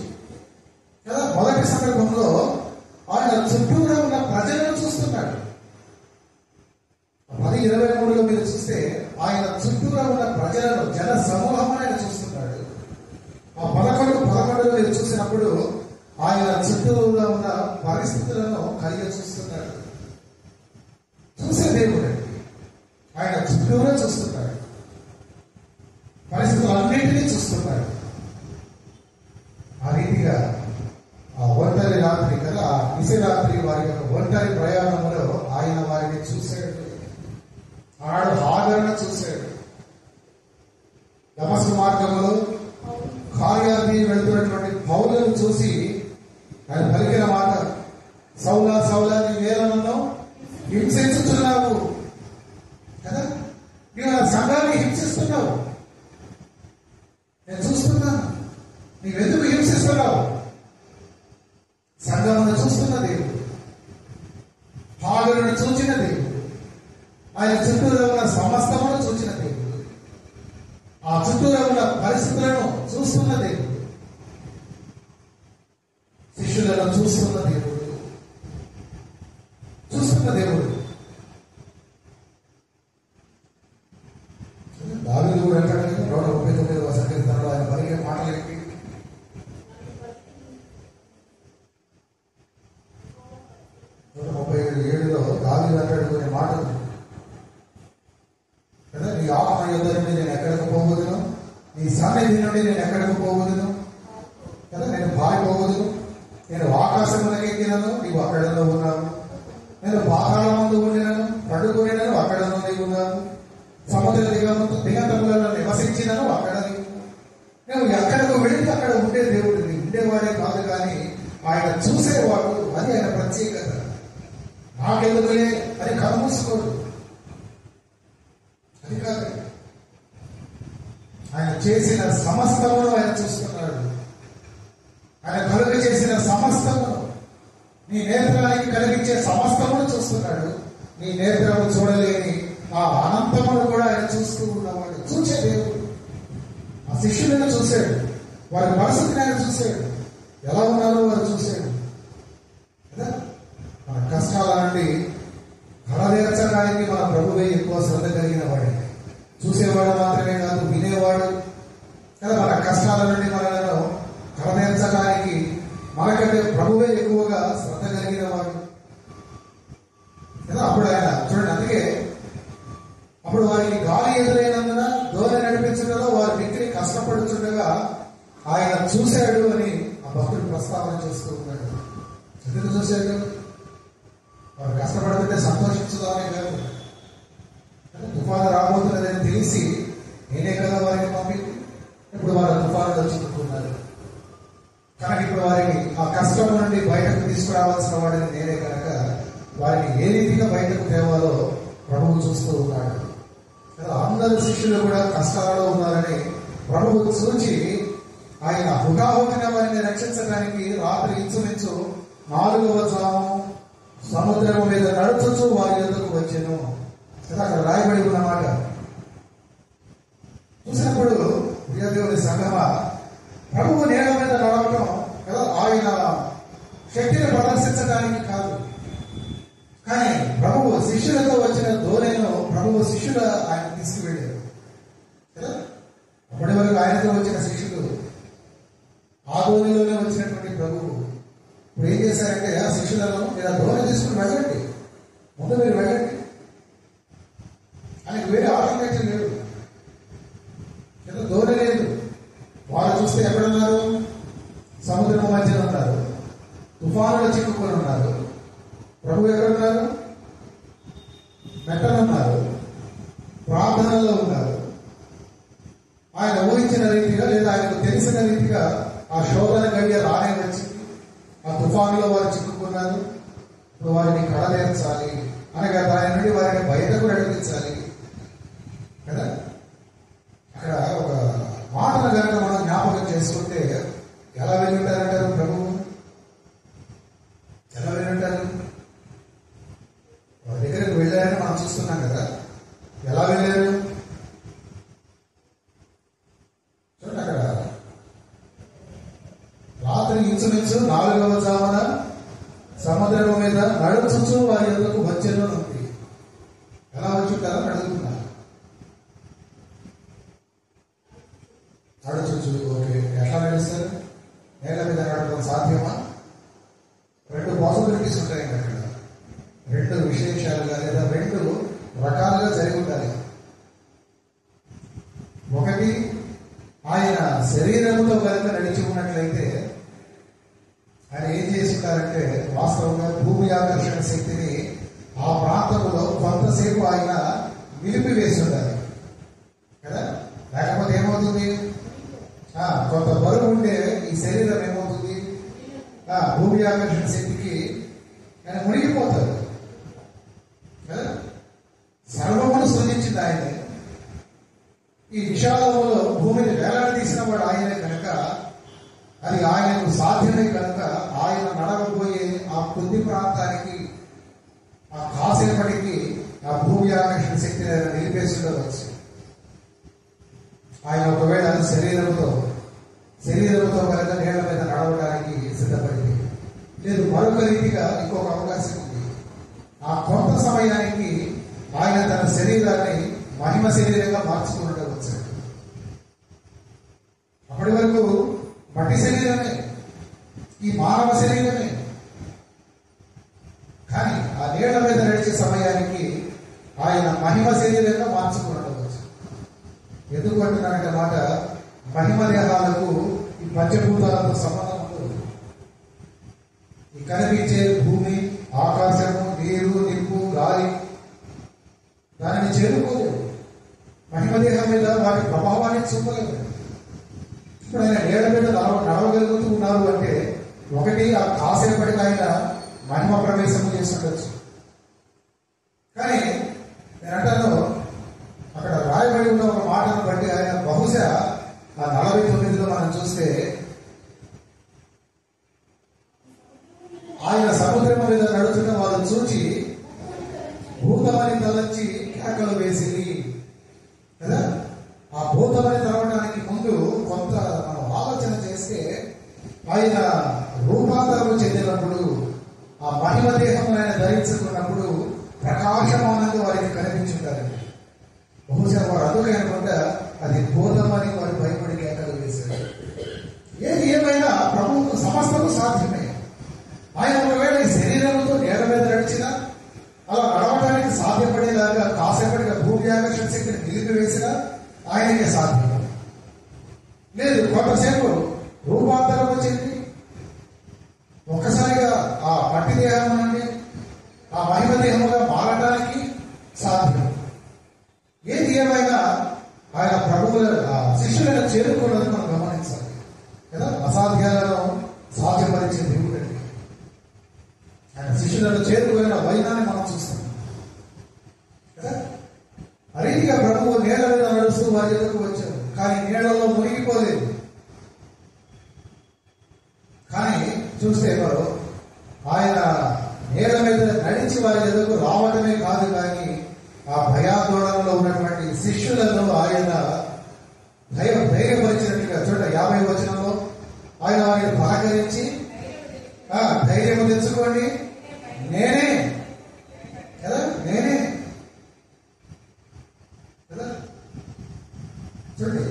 కదా. మొదటి సందర్భంలో ఆయన చుట్టూరా ఉన్న ప్రజలను చూస్తున్నాడు. 10:23లో మీరు చూస్తే ఆయన చుట్టూరా ఉన్న ప్రజలను, జన సమూహం ఆయన చూస్తున్నాడు. ఆ 11:11లో మీరు చూసినప్పుడు ఆయన చుట్టూరా ఉన్న పరిస్థితులను కలిగి చూస్తున్నాడు. చూసే దేవుడు ఆయన చుట్టూరా చూస్తున్నాడు, పరిస్థితులన్నింటినీ చూస్తున్నాడు. ఆ రీతిగా ఆ ఒంటరి రాత్రి కదా, ఆ నిశరాత్రి వారి యొక్క ఒంటరి ప్రయాణంలో ఆయన వారిని చూశాడు. ఆడు హాగరును చూశాడు. దమస్కు మార్గంలో కార్యాన్ని వెళ్తున్నటువంటి పౌలును చూసి ఆయన పలికిన మాట, సౌలా సౌలా నీవేళ నన్ను హింసించుతున్నావు కదా, నీవు నా సంఘాన్ని హింసిస్తున్నావు, నేను చూస్తున్నాను, నీవెందుకు హింసిస్తున్నావు? సంఘమును చూస్తున్న దేవుడు, హాగరును చూచిన దేవుడు, ఆయన చుట్టూలో ఉన్న సమస్తమును చూచిన దేవుడు, ఆ చుట్టూలో ఉన్న పరిస్థితులను చూస్తున్న దేవుడు, శిష్యులను చూస్తున్న దేవుడు, చూస్తున్న దేవుడు. దావీదు కూడా అంటాడు 139వ సంకీర్తనలో ఆయన పలికే మాటలు ఏంటి? 137లో దావీదు అంటాడు కొన్ని మాటలు కదా, నీ ఆత్మ యుద్ధ నుండి నేను ఎక్కడికి పోవదును, నీ సన్నిధి నుండి నేను ఎక్కడికి పోవదును కదా, నేను పారిపోవదును, నేను ఆకాశమునకెక్కినను నీవు అక్కడలో ఉన్నావు, నేను పాతాళమందు ఉండినను పడుకునేనను అక్కడలో నీవు ఉన్నావు, సముద్ర దిగంతములలో నివసించినను అక్కడ నేను ఎక్కడకు వెళితే అక్కడ ఉండే దేవుడు, ఉండేవాడే కాదు కానీ ఆయన చూసేవాడు. అది ఆయన ప్రత్యేకత. నాకెందుకులే అని కనుమూసుకోడు, అది కాదు. ఆయన చేసిన సమస్తమును ఆయన చూస్తున్నాడు. ఆయన కలుగ చేసిన సమస్తమును, నీ నేత్రానికి కలిగించే సమస్తమును చూస్తున్నాడు. నీ నేత్రము చూడలేని ఆ అనంతమును కూడా ఆయన చూస్తూ ఉన్నవాడు. చూసే దేవుడు. ఆ శిష్యులను చూశాడు, వారి పరిస్థితిని ఆయన చూశాడు, ఎలా ఉన్నారో వారు చూశాడు కదా. మన కష్టాల నుండి కలదేర్చడానికి మన ప్రభువే ఎక్కువ శ్రద్ధ కలిగిన వాడే. చూసేవాడు మాత్రమే కాదు, వినేవాడు కదా. మన కష్టాల నుండి మనలను కలదేర్చడానికి మనకంటే ప్రభువే ఎక్కువగా శ్రద్ధ కలిగిన వాడు కదా. అప్పుడు ఆయన చూడండి, అందుకే అప్పుడు వారికి గాలి ఎదురైనందున దోణి నడిపించడంలో వారి మిక్కిలి కష్టపడుతుండగా ఆయన చూశాడు అని ఆ భక్తుడు ప్రస్తావన చేస్తూ ఉన్నాడు. ఎందుకు చూశాడు? వారు కష్టపడుతుంటే సంతోషించదానే కాదు, తుఫాను రాబోతున్నదని తెలిసి నేనే కదా వారిని పంపింది. ఇప్పుడు వారు తుఫానులో చిక్కుకున్నారు కనుక ఇప్పుడు వారిని ఆ కష్టం నుండి బయటకు తీసుకురావాల్సిన వాడిని నేనే కనుక వారిని ఏ రీతిగా బయటకు తేవాలో ప్రభువు చూస్తూ ఉన్నాడు. అందరు శిష్యులు కూడా కష్టాలలో ఉన్నారని ప్రభువు చూచి ఆయన హుటాహుటిన వారిని రక్షించడానికి రాత్రి ఇంచుమించు 4వ జాము సముద్రం మీద నడుచుచు వారి యొద్దకు వచ్చెను. అక్కడ రాయబడి ఉన్నమాట చూసినప్పుడు ప్రియదేవుని సంగమా, ప్రభువు నేల మీద నడవటం కదా ఆయన శక్తిని ప్రదర్శించడానికి కాదు, కానీ ప్రభువు శిష్యులతో వచ్చిన ధోరణిలో ప్రభువు శిష్యులు ఆయన తీసుకువెళ్ళారు కదా. అప్పటి వరకు ఆయనతో వచ్చిన శిష్యులు ఆ ధోరణిలోనే వచ్చినటువంటి ప్రభువు ఇప్పుడు ఏం చేశారంటే ఆ శిష్యులను మీరు ఆ ధోరణి తీసుకుని వెళ్ళండి, ముందు మీరు వెళ్ళండి. ఆయనకు వేరే ఆల్టర్నేటివ్ లేదు, ఏదో ధోరణి లేదు. వారు చూస్తే ఎక్కడున్నారు? సముద్రం మధ్యలో ఉన్నారు, తుఫానులో చిక్కుకొని ఉన్నారు. ప్రభు ఎక్కడున్నారు? మెట్టనున్నారు, ప్రార్థనలో ఉన్నారు. ఆయన ఊహించిన రీతిగా లేదా ఆయనకు తెలిసిన రీతిగా ఆ శోధన గడియ రానే వచ్చింది. ఆ తుఫానులో వారు చిక్కుకున్నారు. ఇప్పుడు వారిని కడతీర్చాలి అనగా దాని నుండి వారిని బయటకు నడిపించాలి కదా. అక్కడ ఒక మాటను కనుక మనం జ్ఞాపకం చేసుకుంటే ఎలా వెళ్ళుంటారంటారు? ప్రభువు ఎలా వెళ్ళుంటారు? వారి దగ్గరికి వెళ్ళారని మనం చూస్తున్నాం కదా. ఎలా వెళ్ళారు? చూడండి, అక్కడ రాత్రి ఇంచుమించు 4వ జామున సముద్రం మీద నడుచుచు వారి ఎందుకు వచ్చేలో ఉంది. ఎలా వచ్చుంటారని అడుగుతున్నారు. నడుచుచు, ఓకే, ఎట్లా నడుస్తారు? నేల మీద నడవడం సాధ్యమా? 2 పాసిబిలిటీస్ ఉంటాయి అక్కడ. 2 విశేషాలుగా లేదా 2 రకాలుగా జరిగి ఉండాలి. ఒకటి, ఆయన శరీరంతో కనుక నడిచి ఉన్నట్లయితే ఆయన ఏం చేసి ఉంటారంటే వాస్తవంగా భూమి ఆకర్షణ శక్తిని ఆ ప్రాంతంలో కొంతసేపు ఆయన నిలిపివేసి ఉండాలి కదా. లేకపోతే ఏమవుతుంది? కొంత బరువు ఉంటే ఈ శరీరం ఏమవుతుంది? భూమి ఆకర్షణ శక్తికి ఆయన మునిగిపోతారు కదా. సర్వమును సృజించింది ఆయనే. ఈ విశాలంలో భూమిని వేలాడదీసిన వాడు ఆయనే కనుక అది ఆయనకు సాధ్యమే కనుక ఆయన నడవబోయే ఆ కొద్ది ప్రాంతానికి ఆ కాసేపటికి ఆ భూమి ఆకర్షణ శక్తిని ఆయన నిలిపేసి ఉండవచ్చు. ఆయన ఒకవేళ శరీరంతో కనుక నేల మీద నడవడానికి సిద్ధపడింది. లేదు, మరొక రీతిగా ఇంకొక అవకాశం ఉంది. ఆ కొంత సమయానికి ఆయన తన శరీరాన్ని మహిమ శరీరంగా మార్చుకుని ఉండవచ్చు. అప్పటి వరకు మట్టి శరీరమే, ఈ మానవ శరీరమే. కానీ ఆ నీళ్ల మీద నడిచే సమయానికి ఆయన మహిమ శరీరంగా మార్చుకుని ఉండవచ్చు. ఎందుకు అంటున్నానంటే మాట, మహిమ దేహాలకు ఈ పంచభూతాలతో సంబంధం ఉండదు. ఈ కనిపించే భూమి, ఆకాశము, నీరు, నిప్పు, గాలి దానిని చేరుకోలేదు. మహిమ దేహం మీద వాటి ప్రభావాన్ని చూపలేదు. ఇప్పుడు ఆయన నేల మీద నడవగలుగుతూ ఉన్నారు అంటే ఒకటి, ఆ కాసేపటికి ఆయన మహిమ ప్రవేశం చేసి ఉండొచ్చు. కానీ నేను అంటాను, అక్కడ రాయబడి ఉన్న ఒక మాటను బట్టి ఆయన బహుశా ఆ 49లో మనం చూస్తే ఆయన సముద్రం మీద నడుచున్న వాళ్ళు చూచి భూతమని తలంచి కేకలు వేసింది కదా. ఆ భూతమని తలవడానికి ముందు కొంత మనం ఆలోచన చేస్తే ఆయన రూపాంతరం చెందినప్పుడు ఆ మహిమ దేహం ఆయన ధరించుకున్నప్పుడు ప్రకాశమానంగా వారికి కనిపించుంటారండి. బహుశా వారు అందుకే అనుకుంటా అది భూతమని వారు భయపడి కేకలు వేశారు. ఏది ఏమైనా ప్రభువుకు సమస్తము సాధ్యమే. ఆయన ఒకవేళ ఈ శరీరంతో నేల మీద నడిచినా అలా నడవడానికి సాధ్యపడేలాగా కాసేపటిగా భూమి ఆకర్షణ శక్తిని నిలిపివేసినా ఆయనకే సాధ్యం. లేదు, కొంతసేపు రూపాంతరం వచ్చింది, ఒక్కసారిగా ఆ మట్టి దేహం నుండి ఆ మహిమ దేహముగా మారడానికి సాధ్యం. ఏది ఏమైనా ఆయన ప్రభువుల శిష్యులను చేరుకోవడానికి మనం గమనించాలి కదా. అసాధ్యాలను సాధ్యపరిచే దేవుడు అండి. ఆయన శిష్యులను చేరుకున్న వైనాన్ని మనం చూస్తాం కదా. ఆ రీతిగా ప్రభువు నేల మీద నడుస్తూ వారి ఎదురుకు వచ్చారు. కానీ నీళ్లలో మునిగిపోలేదు. కానీ చూస్తే వారు ఆయన నేల మీద నడిచి వారి ఎదురుకు రావడమే కాదు, కానీ ఆ భయాందోళనలో ఉన్నటువంటి శిష్యులను ఆయన ధైర్యపరిచినట్టుగా చూడండి 50వ వచనంలో ఆయన వారిని పలకరించి ధైర్యం తెచ్చుకోండి, నేనే చూడండి,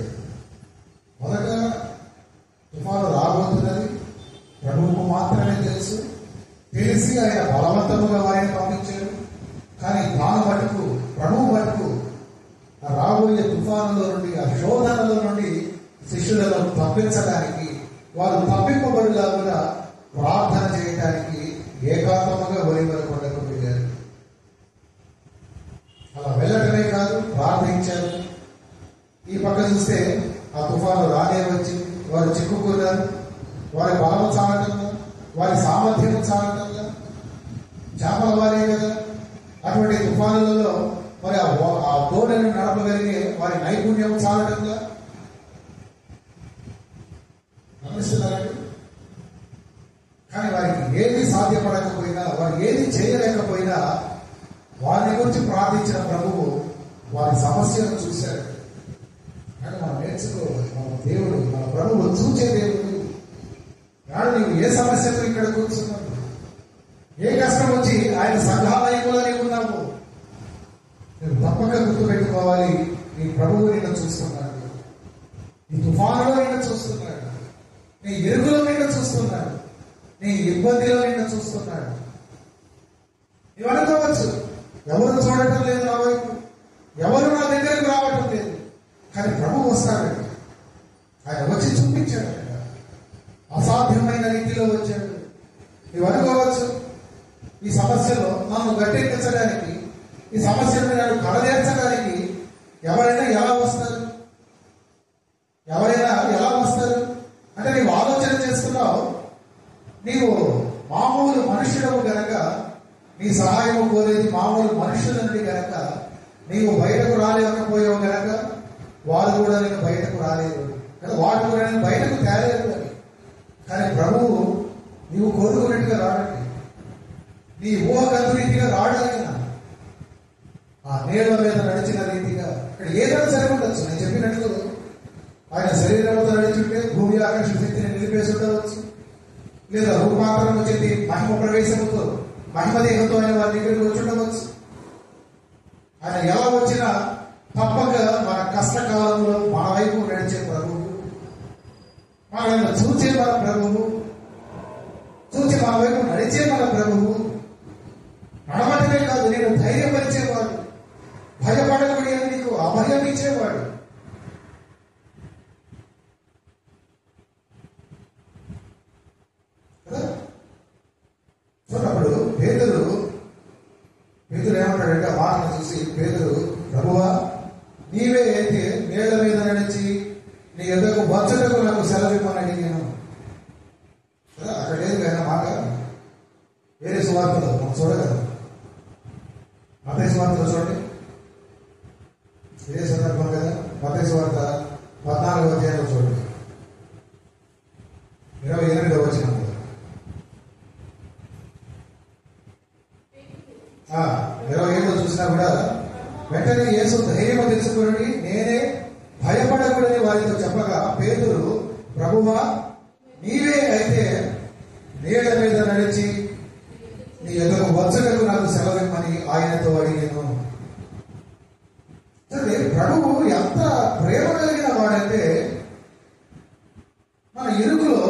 మొదట తుఫాను రాబోతున్నది ప్రభువుకు మాత్రమే తెలుసు. తెలిసి ఆయన బలవంతముగా వారిని పంపించారు. కానీ తాను మటుకు, ప్రభువు మటుకు రాబోయే తుఫానులో నుండి, ఆ శోధనలో నుండి శిష్యులను తప్పించడానికి, వారు తప్పింపబడిలాగా ప్రార్థన చేయడానికి ఏకాంతముగా ఒలివల కొండకు వెళ్ళారు. అలా వెళ్ళటమే కాదు, ప్రార్థించారు. ఈ పక్క చూస్తే ఆ తుఫాను రానే వచ్చింది. వారు చిక్కుకున్నారు. వారి బలము చాలటంగా, వారి సామర్థ్యము చాలటంగా, చేపల వారే కదా. అటువంటి తుఫానులలో మరి ఆ దోణిని నడపగలిగే వారి నైపుణ్యం చాలటంగా గమనిస్తున్నారండి. కానీ వారికి ఏది సాధ్యపడకపోయినా, వారు ఏది చేయలేకపోయినా వారిని గురించి ప్రార్థించిన ప్రభువు వారి సమస్యను చూశాడు. కానీ మనం నేర్చుకోవాలి, మన దేవుడు, మన ప్రభువు చూచే దేవుడు. నాడు నీవు ఏ సమస్యతో ఇక్కడ కూర్చున్నావు, ఏ కష్టం వచ్చి ఆయన సంఘాలయంలో నీవు ఉన్నావు, నువ్వు తప్పక గుర్తుపెట్టుకోవాలి, నీ ప్రభువు నిన్ను చూస్తున్నాడు. నీ తుఫానులో నిన్ను చూస్తున్నాడు, నీ ఎరుగులో నిన్ను చూస్తున్నాడు, నీ ఇబ్బందిలో నిన్ను చూస్తున్నాడు. నీవు అనుకోవచ్చు, ఎవరు చూడటం లేదు నా వైపు, ఎవరు నా దగ్గరకు రావటం లేదు. కానీ ప్రభు వస్తాడు. ఆయన వచ్చి చూపించాడు. అసాధ్యమైన రీతిలో వచ్చాడు. నీవు అనుకోవచ్చు, ఈ సమస్యలో నన్ను గట్టెక్కించడానికి, ఈ సమస్యను నన్ను కడదేర్చడానికి ఎవరైనా ఎలా వస్తారు? ఎవరైనా ఎలా వస్తారు అంటే నీవు ఆలోచన చేస్తున్నావు. నీవు మామూలు మనుషుడవు గనక, నీ సహాయము కోరేది మామూలు మనుషుల నుండి గనక నీవు బయటకు రాలేకపోయావు గనక వారు కూడా నేను బయటకు రాలేదు కదా, వాడు కూడా నేను బయటకు తేలేదు అని. కానీ ప్రభువు నీవు కోరుకున్నట్టుగా రాడండి, నీ ఊహకందు రీతిగా రాడాలిగా, ఆ నీళ్ల మీద నడిచిన రీతిగా. ఇక్కడ ఏదైనా సరే ఉండొచ్చు. నేను చెప్పినట్లు ఆయన శరీరంతో నడిచుంటే భూమి ఆకాశ శక్తిని నిలిపేసి ఉండవచ్చు, లేదా రూపాంతరం వచ్చేది మహిమ ప్రవేశంతో, మహిమ దేహంతో ఆయన వారి దగ్గరికి వచ్చి ఉండవచ్చు. ఆయన ఎలా వచ్చినా తప్పక మన కష్టకాలంలో మన వైపు నడిచే ప్రభువు, మనల్ని చూచే మన ప్రభువు, చూచి మన వైపు నడిచే మన ప్రభువు. నడవటమే కాదు, నేను ధైర్యపరిచేవాడు, భయపడకూడదు అని నీకు అభయం ఇచ్చేవాడు. చూడప్పుడు పేదరు ఏమంటాడంటే, ఆ మాటను చూసి పేదరు, ప్రభువా నీవే అయితే నీళ్ల మీద నడిచి నీ ఎదుగు వచ్చటకు నాకు సెలవిమ్మని అడిగాను కదా. అక్కడ లేదు కానీ మాట వేరే సువార్తలో మనం చూడగలం. మత్తయి సువార్తలో చూడండి, ఇదే సందర్భం కదా. మత్తయి సువార్త 14వ అధ్యాయంలో చూడండి, 28వ వచనం. 27లో చూసినా కూడా వెంటనే యేసు ధైర్యం తెలుసుకుని నేనే, భయపడకూడని వారితో చెప్పగా పేతురు, ప్రభువా నీవే అయితే నీళ్ల మీద నడిచి నీ ఎదురు వచ్చటకు నాకు సెలవిమ్మని ఆయనతో అడిగాను. సరే, ప్రభువు ఎంత ప్రేమ కలిగిన వాడంటే మన ఇరుగులో,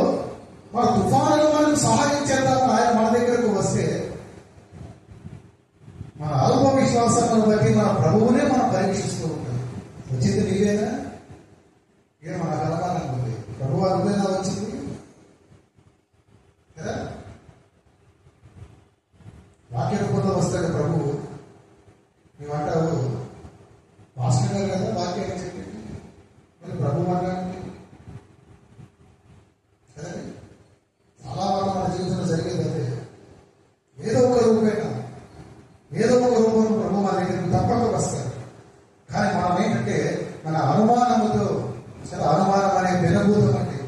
మన తుఫానులో మనకు సహాయం చేద్దామని ఆయన మన దగ్గరకు వస్తే మన అల్ప విశ్వాసాలను బట్టి మన ప్రభువునే మనం పరీక్షిస్తూ ఉంటాం. వచ్చింది నీవేనా? ఏ మనకు అనుమానం ఉంది, ప్రభు అనుభవేనా వచ్చింది కదా. వాక్య రూపంలో వస్తాడు ప్రభువు. నీవంటావు పాస్టర్ గారు కదా వాక్యాన్ని చెప్పింది, మరి ప్రభు మాట్లాడండి కదండి. చాలా వరకు మన జీవితంలో జరిగేది అదే. ఏదో ఒక రూపేనా, ఏదో ఒక రూపంలో ప్రభు మన దగ్గరికి తప్పక వస్తారు. కానీ మనం ఏంటంటే మన అనుమానముతో, చాలా అనుమానం అనే పెనుభూతం అంటే,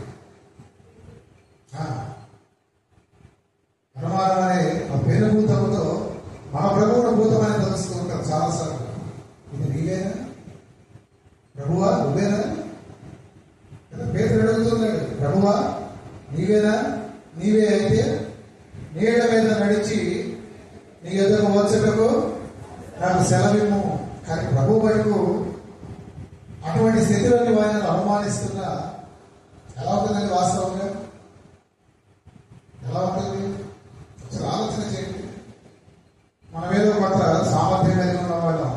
అనుమానం అనే ఆ పెనుభూతముతో మన ప్రభువును భూతమని తెలుస్తూ ఉంటాం చాలాసార్లు. ఇది నీవేనా ప్రభువా, నువ్వేనా? పేతురు అడుగుతున్నాడు, ప్రభువా నీవేనా? నీవే అయితే నీళ్ల మీద నడిచి నీ ఎదురు వచ్చటకు నాకు సెలవిమ్ము. కానీ ప్రభు వరకు అటువంటి స్థితిలోని వారిని అవమానిస్తున్నా ఎలా ఉంటుందండి? వాస్తవంగా ఎలా ఉంటుంది? ఒకసారి ఆలోచన చేయండి. మనమేదో కొంత సామర్థ్యం కలిగి ఉన్న వాళ్ళం,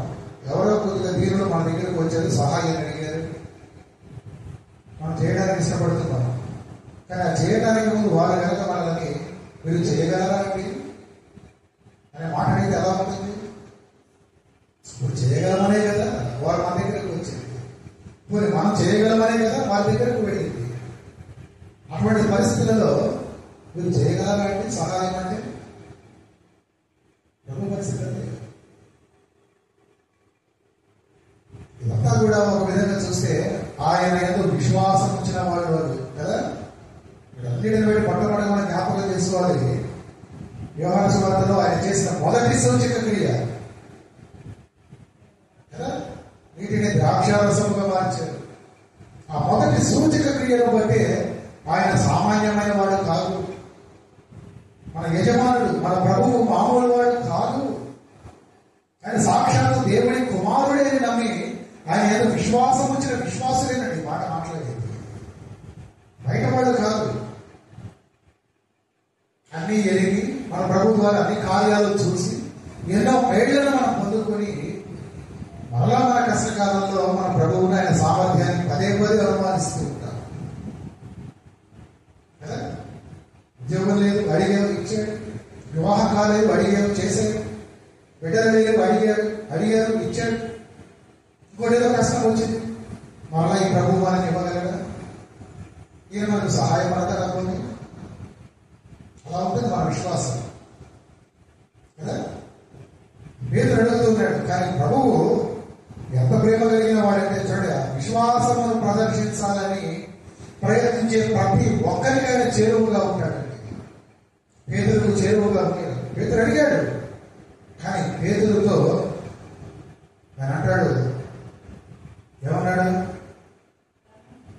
ఎవరో కొద్దిగా దీనిలో మన దగ్గరకు వచ్చారు, సహాయం అడిగారు, మనం చేయడానికి ఇష్టపడుతున్నాం. కానీ ఆ చేయడానికి ముందు వారు కనుక మనల్ని మీరు చేయగలరా అండి అనే మాట అనేది ఎలా ఉంటుంది? ఇప్పుడు చేయగలమనే కదా వారు మన దగ్గరకు వచ్చింది, ఇప్పుడు మనం చేయగలమనే కదా వారి దగ్గరకు వెళ్ళింది. అటువంటి పరిస్థితులలో మీరు చేయగలరా అండి సహాయం అంటే? ప్రభు పరిస్థితి అంటే ఇదంతా కూడా ఒక విధంగా చూస్తే ఆయన ఎంతో విశ్వాసం ఉంచిన వాళ్ళు కదా. అన్నిటిని బట్టి పట్టబడి మనం జ్ఞాపకం చేసుకోవాలి. యోహాను సువార్తలో ఆయన చేసిన మొదటి సూచక క్రియ కదా, నీటిని ద్రాక్షారసముగా మార్చారు. ఆ మొదటి సూచక క్రియను బట్టి ఆయన సామాన్యమైన వాడు కాదు, మన యజమానుడు, మన ప్రభువు మామూలు వాడు కాదు. ఆయన సాక్షాత్తు దేవుడి కుమారుడే అని నమ్మి ఆయన ఏదో విశ్వాసం వచ్చిన విశ్వాసులేనండి మాట మాట్లాడేది, బయటవాడు కాదు. అన్ని ఎరిగి మన ప్రభు ద్వారా అన్ని కార్యాలు చూసి ఎన్నో మేళ్లను మనం పొందుకొని మరలా మన కష్టకాలంలో మన ప్రభువుని ఆయన సామర్థ్యాన్ని పదే పదే అనుమానిస్తూ ఉంటాం కదా. ఉద్యోగం లేదు, అడిగావు ఇచ్చాడు. వివాహం కాలేదు, అడిగావు చేశాడు. బిడ్డలు లేదు, అడిగారు ఇచ్చాడు. ఇంకోటి ఏదో కష్టం వచ్చింది, మరలా ఈ ప్రభువు మనకి ఇవ్వగలడా? ఈయన మనకు సహాయపడతారా? కొన్ని అలా ఉంటుంది మన విశ్వాసం కదా. పేతురు అడుగుతున్నాడు, కానీ ప్రభువు ఎంత ప్రేమ కలిగిన వాడంటే చూడండి, విశ్వాసమును ప్రదర్శించాలని ప్రయత్నించే ప్రతి ఒక్కరికైనా చేరువుగా ఉంటాడండి. పేతురుకు చేరువుగా ఉంటాడు. పేతురు అడిగాడు, కానీ పేతురుతో ఆయన అంటాడు, ఏమన్నాడు?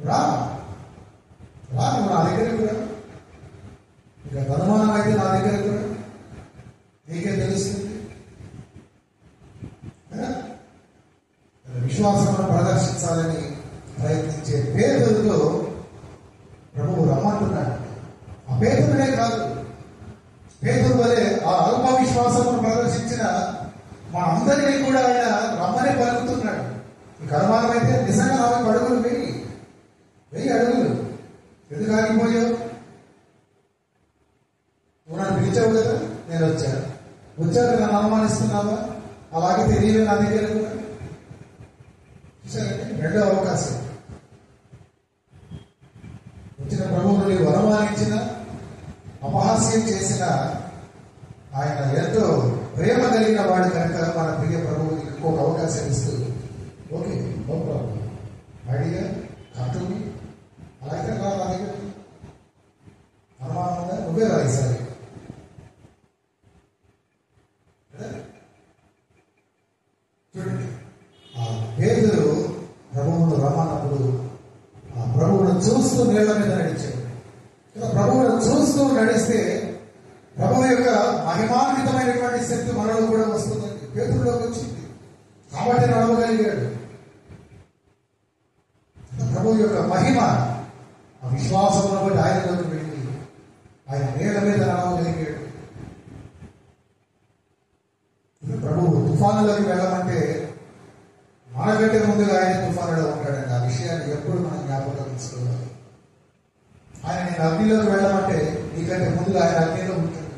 రా నువ్వు నా దగ్గరకు రా, ఇక అనుమానం అయితే నా దగ్గరకు రా, నీకే తెలుస్తుంది. విశ్వాసమును ప్రదర్శించాలని ప్రయత్నించే పేతురుతో ప్రభువు రమ్మంటున్నాడు. ఆ పేతురునే కాదు, పేతురు వలె ఆ అల్ప విశ్వాసమును ప్రదర్శించిన మా అందరినీ కూడా ఆయన రమ్మని పలుకుతున్నాడు. నీకు అనుమానం అయితే నిజంగా 4 అడుగులు వెయ్యి అడుగులు ఎందుకు ఆగిపోయావు? నువ్వు నన్ను పిలిచావు కదా, నేను వచ్చాక నన్ను అనుమానిస్తున్నావా? అలాగే తెలియదు నా దగ్గర చూసారండి. రెండో అవకాశం వచ్చిన ప్రభువును నీవు అనుమానించిన, అపహాస్యం చేసిన ఆయన ఎంతో ప్రేమ కలిగిన వాడు కనుక మన ప్రియ ప్రభువుకి ఇంకొక అవకాశం ఇస్తూ, ఓకే నో ప్రాబ్లం, ఐడియా కట్టుని అలాగే రా నా దగ్గర, అనుమానం ఉందా? నువ్వే రా ఈసారి. చూడండి, ఆ పేతురు ప్రభువును రమ్మన్నప్పుడు ఆ ప్రభువును చూస్తూ నీళ్ల మీద నడిచాడు. ప్రభువును చూస్తూ నడిస్తే ప్రభువు యొక్క మహిమాన్వితమైనటువంటి శక్తి మనలో కూడా వస్తుందండి. పేతురులోకి వచ్చింది కాబట్టి నడవగలిగాడు. ప్రభువు యొక్క మహిమ ఆ విశ్వాసంలో బట్టి ఆయనలోకి వెళ్ళి ఆయన నీళ్ల మీద నడవగలిగాడు. ప్రభువు తుఫానులోకి వెళ్ళమంటే మనకంటే ముందుగా ఆయన తుఫానులో ఉంటాడండి. ఆ విషయాన్ని ఎప్పుడు మనం జ్ఞాపకం తీసుకోవాలి. ఆయన నేను అగ్నిలోకి వెళ్ళమంటే నీకంటే ముందుగా ఆయన అగ్నిలో ఉంటాడు.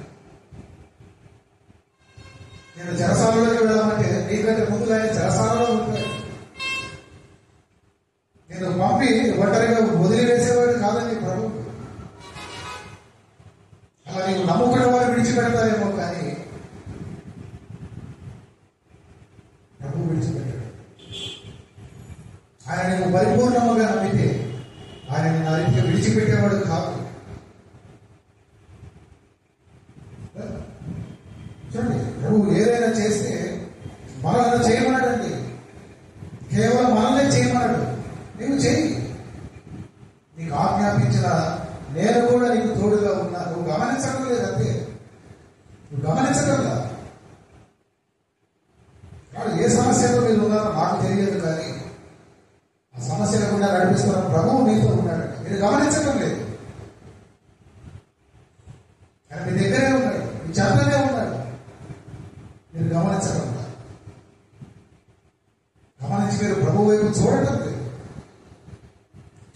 నేను చెరసాలలోకి వెళ్ళమంటే నీకంటే ముందుగా ఆయన చెరసాలలో ఉంటాడు. నేను పంపి ఒంటరిగా వదిలివేసేవాడు కాదండి ప్రభు. అలా నీవు నమ్ముకునే వారు విడిచిపెడతారేమో, కానీ ప్రభు విడిచిపెట్టాడు. ఆయన నీవు పరిపూర్ణముగా నమ్మితే ఆయన నిన్ను ఆ రీతిగా విడిచిపెట్టేవాడు కాదు. చూడండి, ప్రభు ఏదైనా చేస్తే మనల్ని చేయమన్నాడండి. కేవలం మనల్ని చేయమన్నాడు. నీవు చేయి, నీకు ఆజ్ఞాపించిన నేను కూడా నీకు తోడుగా ఉన్నా. నువ్వు గమనించడం లేదు అంతే, నువ్వు గమనించడం లేదు. ఏ సమస్యలో మీరు ఉన్నారో నాకు తెలియదు, కానీ గుండా నడిపిస్తున్న ప్రభువు మీతో ఉన్నాడు. మీరు గమనించడం లేదు. ఆయన మీ దగ్గరే ఉన్నాడు, మీ చెంతనే ఉన్నాడు. మీరు గమనించడం లేదు. గమనించి మీరు ప్రభు వైపు చూడటం లేదు.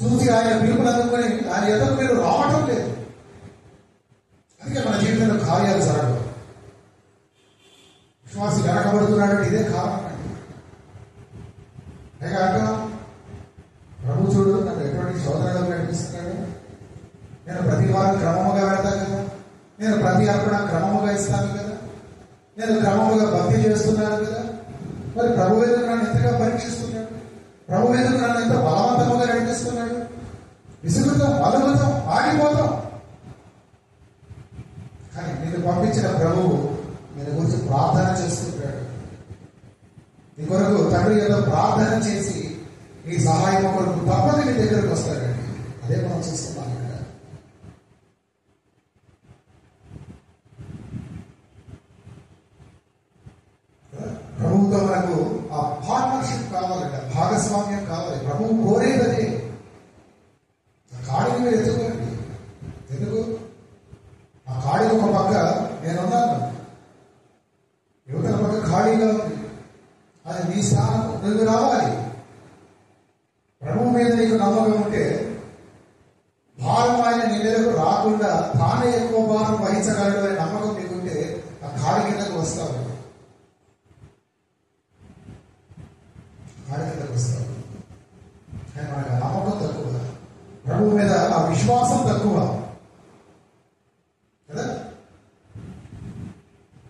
చూసి ఆయన పిలుపుని అందుకొని ఆయన ఎదురు మీరు రావటం లేదు. అందుకే మన జీవితంలో కార్యాలు జరగవు. విశ్వాసి వెనకబడుతున్నాడు, ఇదే కారణం అండి. లేక అంటాం, ప్రభు చూడు నన్ను ఎటువంటి శోధనలో నడిపిస్తున్నాడు, నేను ప్రతి వారం క్రమముగా వెళ్తాను కదా, నేను ప్రతి అర్పణ క్రమముగా ఇస్తాను కదా, నేను క్రమముగా భక్తి చేస్తున్నాను కదా, మరి ప్రభు ఎందుకు నన్ను ఎంతగా పరీక్షిస్తున్నాడు, ప్రభు ఎందుకు నన్ను ఎంత బలవంతముగా నడిపిస్తున్నాడు? విసుగుతాం, బలవుతాం, ఆగిపోతాం. కానీ నేను పంపించిన ప్రభువు నేను గురించి ప్రార్థన చేస్తుంటాడు. నీ కొరకు తండ్రి ఏదో ప్రార్థన చేసి నీ సహాయం కొరకు తప్పక నీ దగ్గరకు వస్తాడండి. అదే మనం చూస్తున్నాం ఇక్కడ. ప్రభువుతో మనకు ఆ పార్ట్నర్షిప్ కావాలండి, భాగస్వామ్యం కావాలి. ప్రభువు కోరేదనే. ఆ కాడిని మీరు ఎత్తుకోండి. ఎందుకు? ఆ కాడికి ఒక పక్క నేనున్నాను, యువతల పక్క ఖాళీగా ఉంది. అది నీ స్థానం, నువ్వు రావాలి. ప్రభువు మీద నీకు నమ్మకం ఉంటే భారం ఆయన నీ మీదకు రాకుండా తానే ఎక్కువ భారం వహించగలడు అనే నమ్మకం నీకుంటే ఆ ఖాళీ కిందకు వస్తావు. ఖాళీ కిందకు వస్తావు. కానీ మనకు ఆ నమ్మకం తక్కువ, ప్రభువు మీద ఆ విశ్వాసం తక్కువ కదా.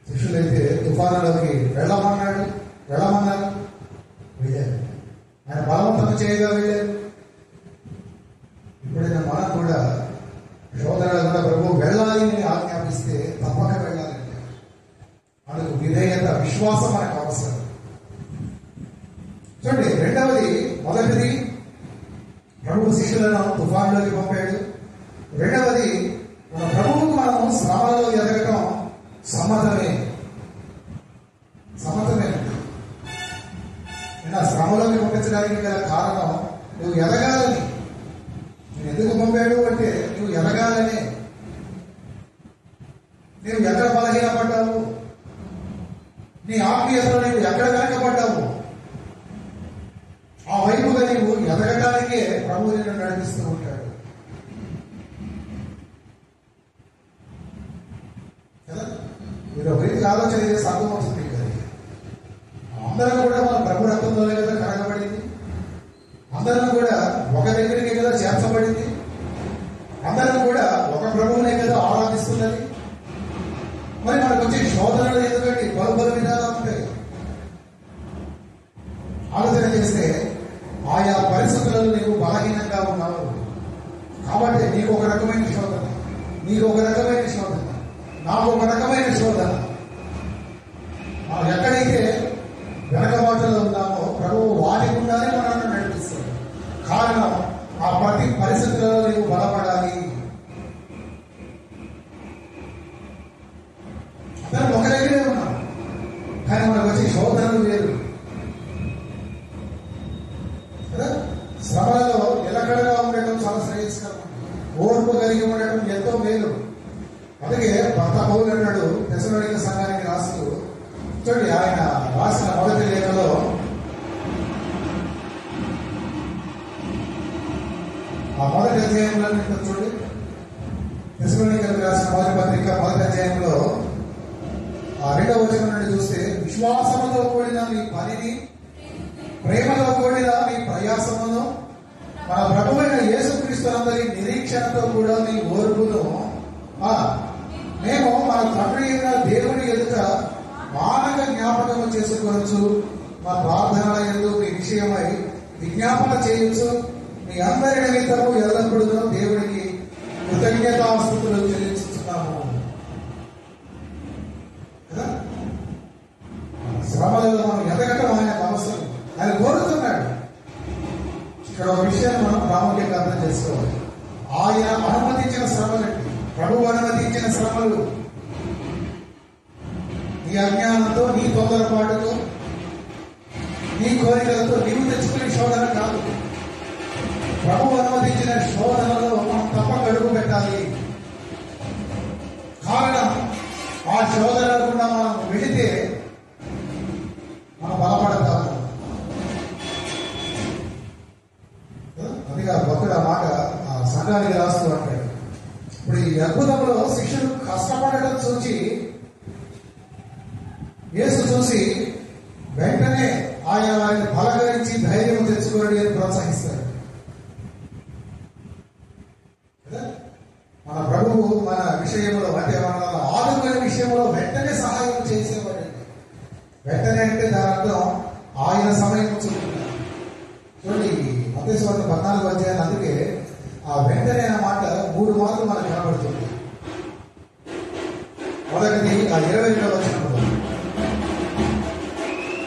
శిష్యులైతే తుఫానులోకి వెళ్ళమన్నారు, వెళ్ళారు. ఆయన బలవంతం చేయగా వెళ్ళారు. ఇప్పుడైనా మనం కూడా శోధనలు కూడా ప్రభు వెళ్ళాలి అని ఆజ్ఞాపిస్తే తప్పక వెళ్ళాలండి. అందుకు విధేయత, విశ్వాసం మనకు అవసరం. చూడండి, రెండవది, మొదటిది ప్రభు శిష్యులను తుఫానులోకి పంపాడు. రెండవది, మన ప్రభువుకు మనము శ్రమలలో ఎదగటం సమ్మతమే. సమ్మతమేనండి. నేను శ్రమలోకి పంపించడానికి గల కారణం నువ్వు ఎదగాలని. నేను ఎందుకు పంపాడు అంటే నువ్వు ఎదగాలనే. నువ్వు ఎక్కడ బలహీనపడ్డావు, నీ ఆత్మీయతలో నువ్వు ఎక్కడ వెనకబడ్డావు, ఆ వైపుగా నీవు ఎదగటానికే ప్రభువు నిన్ను నడిపిస్తూ ఉంటాడు కదా. మీరు ఒక రీతికి ఆలోచన చేసి అర్థమవుతుంది కదా. అందరం కూడా మన ప్రభు రక్తంలోనే కదా కడగబడింది. అందరం కూడా ఒక దగ్గరికి కదా చేర్చబడింది. అందరం కూడా ఒక ప్రభువునే కదా ఆరాధిస్తున్నది. మరి మనకు వచ్చే శోధనలు ఎందుకంటే బలు విధాలు ఉంటాయి. ఆలోచన చేస్తే ఆయా పరిస్థితులలో నీకు బలహీనంగా ఉన్నావు కాబట్టి నీకు ఒక రకమైన శోధన, నీకు ఒక రకమైన శోధన, నాకు ఒక రకమైన శోధన. మనం ఎక్కడైతే వెనకబాటులో ఉన్నామో ప్రభువు వాటి గుండానే మనల్ని నడిపిస్తాడు. కారణం ఆ ప్రతి పరిస్థితులలో నీవు బలపడాలి. అందరం ఒక దగ్గరే ఉన్నాం, కానీ మనకు వచ్చే శోధనలు వేరు కదా. శ్రమలలో నిలకడగా ఉండటం చాలా శ్రేయస్కరం, ఓర్పు కలిగి ఉండటం ఎంతో మేలు. అలాగే భర్త పౌలు అన్నాడు తెస్సలోనిక సంఘానికి రాస్తూ, చూడండి ఆయన రాసిన మొదటి లేఖలో ఆ మొదటి అధ్యాయంలో చూడండి, తెస్సలోనికలకు రాసిన మొదటి పత్రిక మొదటి అధ్యాయంలో ఆ 2వ వచనం నుండి చూస్తే, విశ్వాసముతో కూడిన మీ పనిని, ప్రేమతో కూడిన మీ ప్రయాసమును, మన ప్రభువైన యేసుక్రీస్తునందరి నిరీక్షణతో కూడా మీ ఓర్పును మేము మన తండ్రి అయిన దేవుని ఎదుట మానక జ్ఞాపకము చేసుకోవచ్చు. మా ప్రార్థనల యందు మీ విషయమై విజ్ఞాపన చేయొచ్చు. మీ అందరి నిమిత్తము ఎల్లప్పుడూ దేవుడికి కృతజ్ఞతాస్తుతులు చెల్లించుతున్నాము. శ్రమలలో మనం ఎదగటం ఆయనకు అవసరం, ఆయన కోరుతున్నాడు. ఇక్కడ ఒక విషయాన్ని మనం ప్రాముఖ్యంగా అర్థం చేసుకోవాలి. ఆయన అనుమతించిన శ్రమలండి, ప్రభువు అనుమతించిన శ్రమలు. నీ అజ్ఞానంతో, నీ తొందరపాటుతో, నీ కోరికలతో నీవు తెచ్చుకునే శోధన కాదు. సంఘానికి రాస్తూ అంటాడు. ఇప్పుడు ఈ అద్భుతంలో శిష్యులు కష్టపడడం చూసి యేసు చూసి వెంటనే ఆయన వారిని బలకరించి ధైర్యం తెచ్చుకోండి అని ప్రోత్సహిస్తాడు కదా. మన ప్రభువు మన విషయంలో అంటే మన ఆదుకునే విషయంలో వెంటనే సహాయం చేసేవాడు. వెంటనే అంటే దాని అర్థం ఆయన సమయం చూపుతున్నారు. చూడండి మత్తయి సువార్త 14 అధ్యాయం, అందుకే ఆ వెంటనే అనే మాట 3 మార్లు మనకు కనబడుతుంది. మొదటిది ఆ 22వ వచనంలో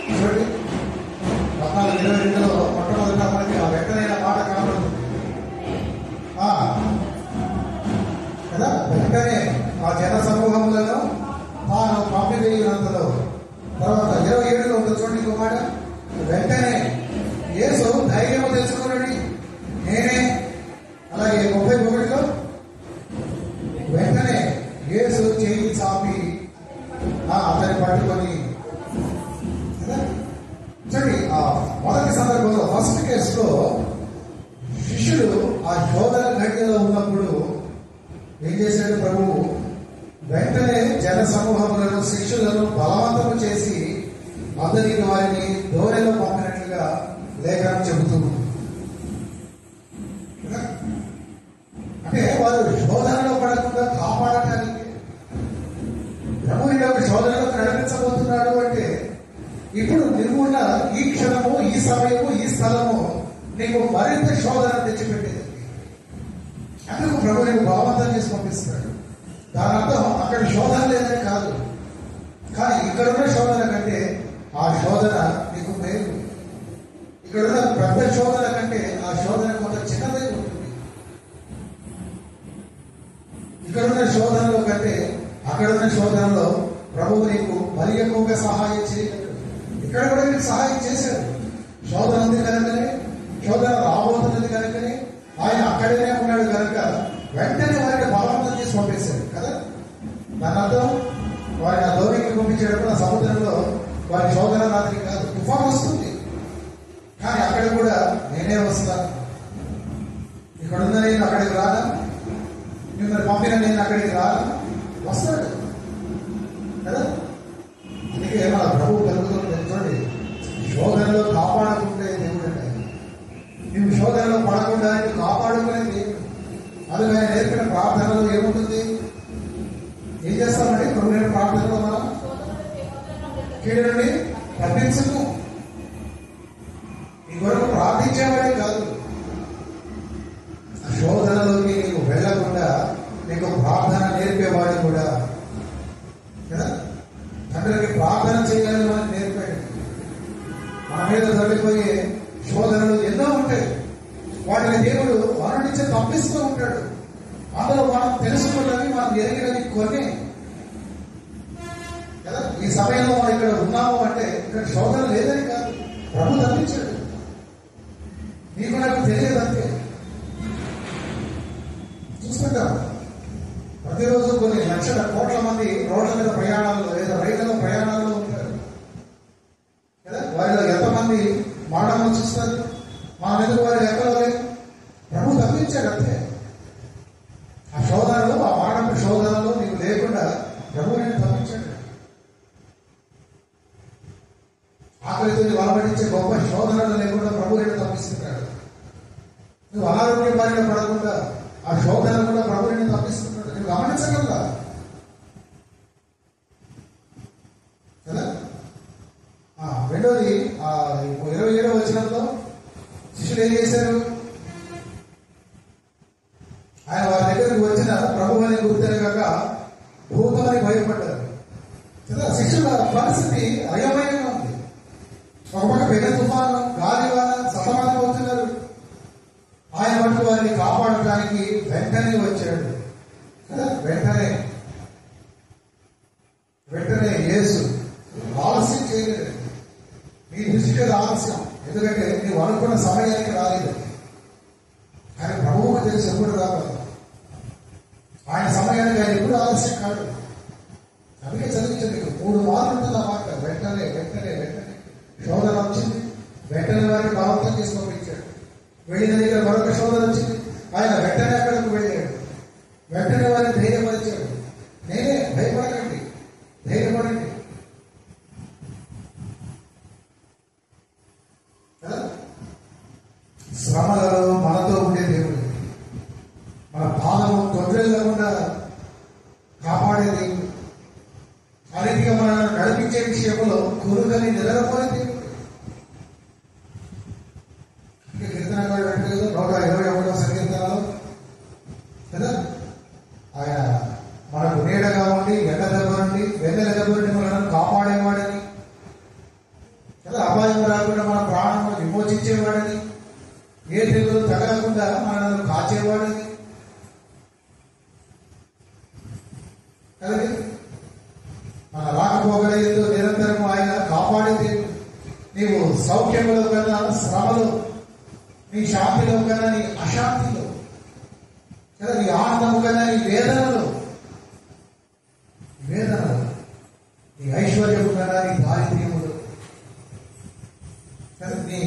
చూడండి, 14:22లో మొట్టమొదట మనకి ఆ వెంటనే మాట కనబడుతుంది కదా. వెంటనే ఆ జన సమూహములను తాను పంపివేయునంతలో. తర్వాత 27లో ఉంటుంది చూడండి ఇంకో మాట, వెంటనే యేసు ధైర్యం తెచ్చుకున్నాడు నేనే. అలాగే 31లో వెంటనే యేసు చేయి చాపి అతన్ని పట్టుకొని చూడండి. ఆ మొదటి సందర్భంలో ఫస్ట్ కేసులో శిష్యుడు ఆ శోధన గడియలో ఉన్నప్పుడు ఏం చేశాడు ప్రభువు? వెంటనే జన సమూహములను శిష్యులను బలవంతము చేసి అందరికి వారిని దోరెలో పంపినట్లుగా లేఖనం చెబుతుంది. అంటే వారు శోధనలో పడకుండా కాపాడటానికి ప్రభు యొక్క శోధనలో నడిపించబోతున్నాడు. అంటే ఇప్పుడు నిర్మూల ఈ క్షణము, ఈ సమయము, ఈ స్థలము నీకు మరింత శోధన తెచ్చిపెట్టేది. అందుకు ప్రభు నీకు బలవంతం చేసి పంపిస్తున్నాడు. దాని అర్థం అక్కడ శోధన లేదని కాదు, కానీ ఇక్కడున్న శోధన కంటే ఆ శోధన నీకు మేలు. ఇక్కడున్న పెద్ద శోధన కంటే ఆ శోధన కొంత చిన్నదై ఉంటుంది. ఇక్కడున్న శోధనలో కంటే అక్కడున్న శోధనలో ప్రభువు నీకు మరి ఎక్కువగా సహాయం చేయగలడు. ఇక్కడ కూడా నీకు సహాయం చేశాడు. శోధన ఉంది కనుకనే, శోధన రాబోతున్నది కనుకనే ఆయన అక్కడనే ఉన్నాడు కనుక వెంటనే వారిని బలవంతం చేసి పంపేశాడు కదా. దాని అర్థం వారిని ఆ దూరంకి పంపించేటప్పుడు ఆ సముద్రంలో వారి శోధన రాత్రి కాదు, తుఫాను వస్తుంది. కానీ అక్కడ కూడా నేనే వస్తాను, ఇక్కడున్న నేను అక్కడికి రాను, మిమ్మల్ని పంపిన నేను అక్కడికి రాను, వస్తాడు కదా. అందుకే మన ప్రభు కలుగుతుంది. చూడండి, శోధనలో కాపాడకుండే దేవుడు అంటే నువ్వు శోధనలో పడకుండా నువ్వు కాపాడుకునే దేవుడు. అందుకే ఆయన నేర్పిన ప్రార్థనలో ఏముంటుంది? ఏం చేస్తామంటే ఇప్పుడు నేను ప్రార్థనలో మనం కీడు నుండి తప్పించము. నీ కొరకు ప్రార్థించేవాడే కాదు, శోధనలోకి నీకు వెళ్లకుండా నీకు ప్రార్థన నేర్పేవాడు కూడా కదా. తండ్రికి ప్రార్థన చేయాలని మనకు నేర్పాడు. మన మీద తగ్గిపోయే శోధనలు ఎన్నో ఉంటాయి. వాటిని దేవుడు మన నుంచి తప్పిస్తూ ఉంటాడు. అందులో మనం తెలుసుకున్నవి, మనం ఎరిగినవి కొన్ని కదా. ఈ సమయంలో మనం ఇక్కడ ఉన్నాము అంటే ఇక్కడ శోధన లేదని కాదు, ప్రభు తప్పించాడు. నీకు నాకు తెలియదు అంతే. చూస్తుంటాం ప్రతిరోజు కొన్ని లక్షల కోట్ల మంది రోడ్ల మీద ప్రయాణాల్లో లేదా రైళ్లలో ప్రయాణాల్లో ఉంటారు కదా. వారిలో ఎంతమంది మరణం చూస్తారు? మన మీద వారి ఎక్కడో లేదు. ప్రభు తప్పించాడు అంతే. ఆ శోధనలో, ఆ మరణపు శోధనలో నీకు లేకుండా ప్రభు నేను తప్పించాడు. ఆకలితో బలపడించే గొప్ప శోధనలు లేకుండా ప్రభు నేను తప్పిస్తున్నాడు. నువ్వు అనారోగ్య బారిన పడకుండా ఆ శోధన కూడా ప్రభు నేను తప్పిస్తున్నాడు. నువ్వు గమనించగలరా కదా. రెండోది 27వ వచనంలో శిష్యులు ఏం చేశారు? ఆయన వారి దగ్గరకు వచ్చిన ప్రభు అని గుర్తెరగాక భూతమని భయపడ్డారు కదా. శిష్యుల పరిస్థితి అయోమయంగా ఉంది. ఒక పక్క పెద్ద తుఫాను, గాలివాన సతమతం అవుతున్నారు. ఆయన మటుకు వారిని కాపాడటానికి వెంటనే వచ్చాడు కదా. వెంటనే యేసు ఆలస్యం చేయలేదు. నీ దృష్టికి ఆలస్యం, ఎందుకంటే నీవు అనుకున్న సమయానికి రాలేదు. కానీ ప్రభువుకు తెలిసి ఎప్పుడు రావాలి. ఆయన సమయానికి ఆయన ఎప్పుడు ఆలస్యం కాదు. అందుకే చదివించండి 3 మార్లు ఉంటుంది ఆ మాట. వెంటనే శోధన వచ్చింది, వెంటనే వారిని బలవంతం చేసి పంపించాడు. వెళ్ళిన దగ్గర మరొక శోధన వచ్చింది, ఆయన వెంటనే అక్కడికి వెళ్ళాడు. వెంటనే వారిని ధైర్యపరిచాడు. నేనే, భయపడకండి, ధైర్యపడండి కదా. శ్రమలలో మనతో ఉండే దేవుడు, మన పాదము తొందరలేకుండా కాపాడే దేవుడు, ఆ రీతిగా మనల్ని నడిపించే విషయంలో కురుగని నిలబడే దేవుడు. కీర్తనకారుడు అంటే 121వ సంకీర్తనలో కదా, ఆయన మనకు నీడగా ఉండి ఎండ దెబ్బ నుండి వెన్నెల దెబ్బ నుండి మనల్ని కాపాడేవాడని కదా, అపాయం రాకుండా మన ప్రాణాలను విమోచించేవాడని, ఏ తెగులు తగలకుండా మనల్ని కాచేవాడని కదండి. మన రాకపోకలేదు నిరంతరం ఆయన కాపాడే దేవుడు. నీవు సౌఖ్యములో కన్నా శ్రమలో, నీ శాంతిలో కన్నా నీ అశాంతిలో కదా, నీ ఆనందము కన్నా నీ వేదనలో, నీ ఐశ్వర్యము కన్నా నీ దారిద్ర్యములో కదా, నీ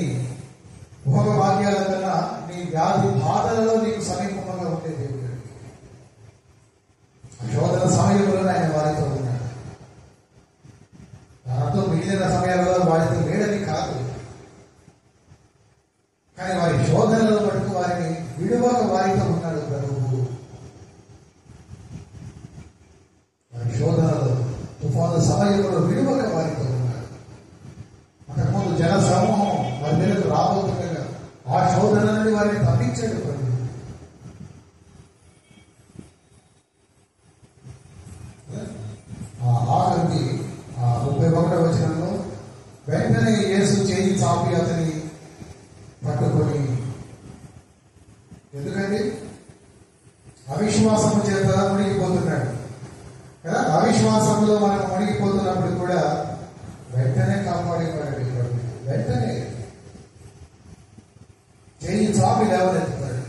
భోగ భాగ్యాల కన్నా నీ వ్యాధి బాధలలో నీకు సమీపంగా ఉండే దేవుడు. శోధన సమయంలో ఆయన వారితో ఉన్నాడు. దాంతో మిగిలిన సమయాలలో వారితో లేడని కాదు, కానీ వారి శోధనలో మటుకు వారిని విడువక వారితో ఉన్నాడు ప్రభువు. వారి శోధనలో తుఫాను సమయంలో విడువక వారితో ఉన్నాడు. అంతకుముందు జన సమూహం వారి మీదకు రాబోతుండగా ఆ శోధన నుండి వారిని తప్పించాడు ప్రభు. ఆఖరికి 31వ వచనంలో వెంటనే యేసు చేయి చాపి అతని పట్టుకొని, ఎందుకండి అవిశ్వాసము చేత మునిగిపోతున్నాడు కదా. అవిశ్వాసంలో మనం మునిగిపోతున్నప్పుడు కూడా వెంటనే కాపాడేవాడు. వెంటనే చేయి చాపి లేవనెత్తుతాడు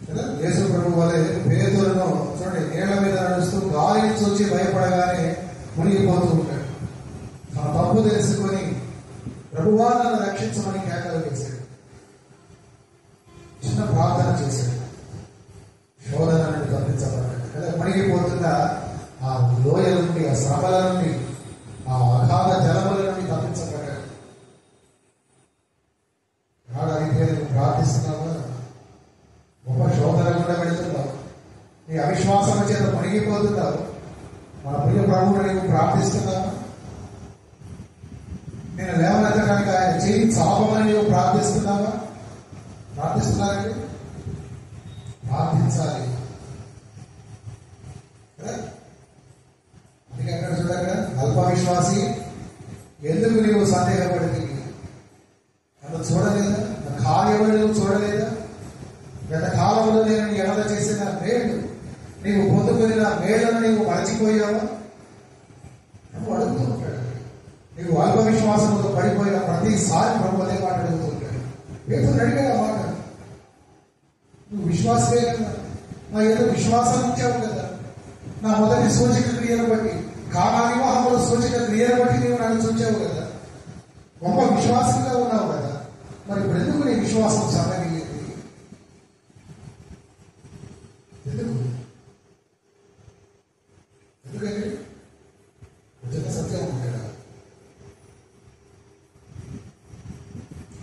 కదా. యేసు ప్రభు వలె పేతురును చూడండి, నీళ్ల మీద నడుస్తూ గాలిని చూచి భయపడగానే మునిగిపోతూ ఉంటాడు. తన తప్పు తెలుసుకొని ప్రభువా నన్ను రక్షించమని కేకలు వేశాడు. చిన్న ప్రార్థన చేశాడు. శోధన నుండి తప్పించబడ్డాడు కదా. మునిగిపోతున్న ఆ లోయల నుండి, ఆ శ్రమల నుండి, ఆ అగాధ జలముల నుండి తప్పించబడ్డాడు. ఆ రీతిగా నువ్వు ప్రార్థిస్తున్నావా? గొప్ప శోధన కూడా వెళుతున్నావు, నీ అవిశ్వాసం చేత మునిగిపోతున్నావు, మన ప్రియ ప్రభువుని నీవు ప్రార్థిస్తున్నావు. నేను లేవనెత్తడానికి ఆయన చేయి చాపమని నీవు ప్రార్థిస్తున్నావా? ప్రార్థిస్తున్నారండి, ప్రార్థించాలి. అందుకే అక్కడ చూడగా అల్ప విశ్వాసి ఎందుకు నీవు సందేహపడింది? నన్ను చూడలేదా? నా కార్యములు నువ్వు చూడలేదా? గత కాలంలో నేను నీ ఎడల చేసిన మేలు, నీవు పొందుకున్న మేలను నీవు మరచిపోయావా? నువ్వు అడుగుతూ ఉంటాడు. నీవు అల్ప విశ్వాసంతో పడిపోయిన ప్రతిసారి ప్రభు అదే మాట అడుగుతూ ఉంటాడు. పేతురు అడిగాడు ఆ మాట, నువ్వు విశ్వాసమే కదా, నా ఏదో విశ్వాసం ఇచ్చావు కదా, నా మొదటి సూచక క్రియను బట్టి, కానా వివాహంలో సూచక క్రియను బట్టి నీవు నన్ను చూచావు కదా, గొప్ప విశ్వాసంగా ఉన్నావు కదా, మరి ఇప్పుడు ఎందుకు నీ విశ్వాసం సన్నగిలింది? ఎందుకంటే ఉచిత సత్యం ఉంటాడు.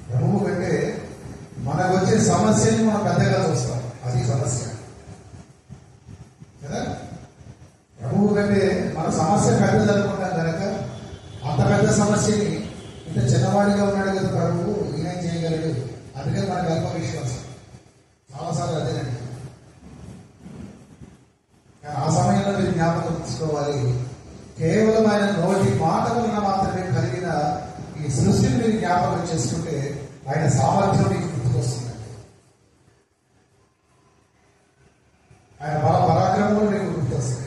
ప్రభువు కంటే మనకు వచ్చే సమస్యని మనం పెద్దగా చూస్తాం, అది సమస్య కదా. ప్రభువు కంటే మన సమస్య పెద్దది అనుకుంటాం కనుక అంత పెద్ద సమస్యని ఇంత చిన్నవాడిగా ఉన్నాడు కదా ప్రభువు, ఈయన చేయగలడు. అందుకే మనకు అల్ప విశ్వాసం చాలాసార్లు అదేనండి. కానీ ఆ సమయంలో మీరు జ్ఞాపకం తీసుకోవాలి, కేవలం ఆయన నోటి మాట వలన మాత్రమే కలిగిన ఈ సృష్టిని మీరు జ్ఞాపకం చేసుకుంటే ఆయన సామర్థ్యం మీకు గుర్తుకొస్తుంది. ఆయన బల పరాక్రమం మీకు గుర్తొస్తుంది.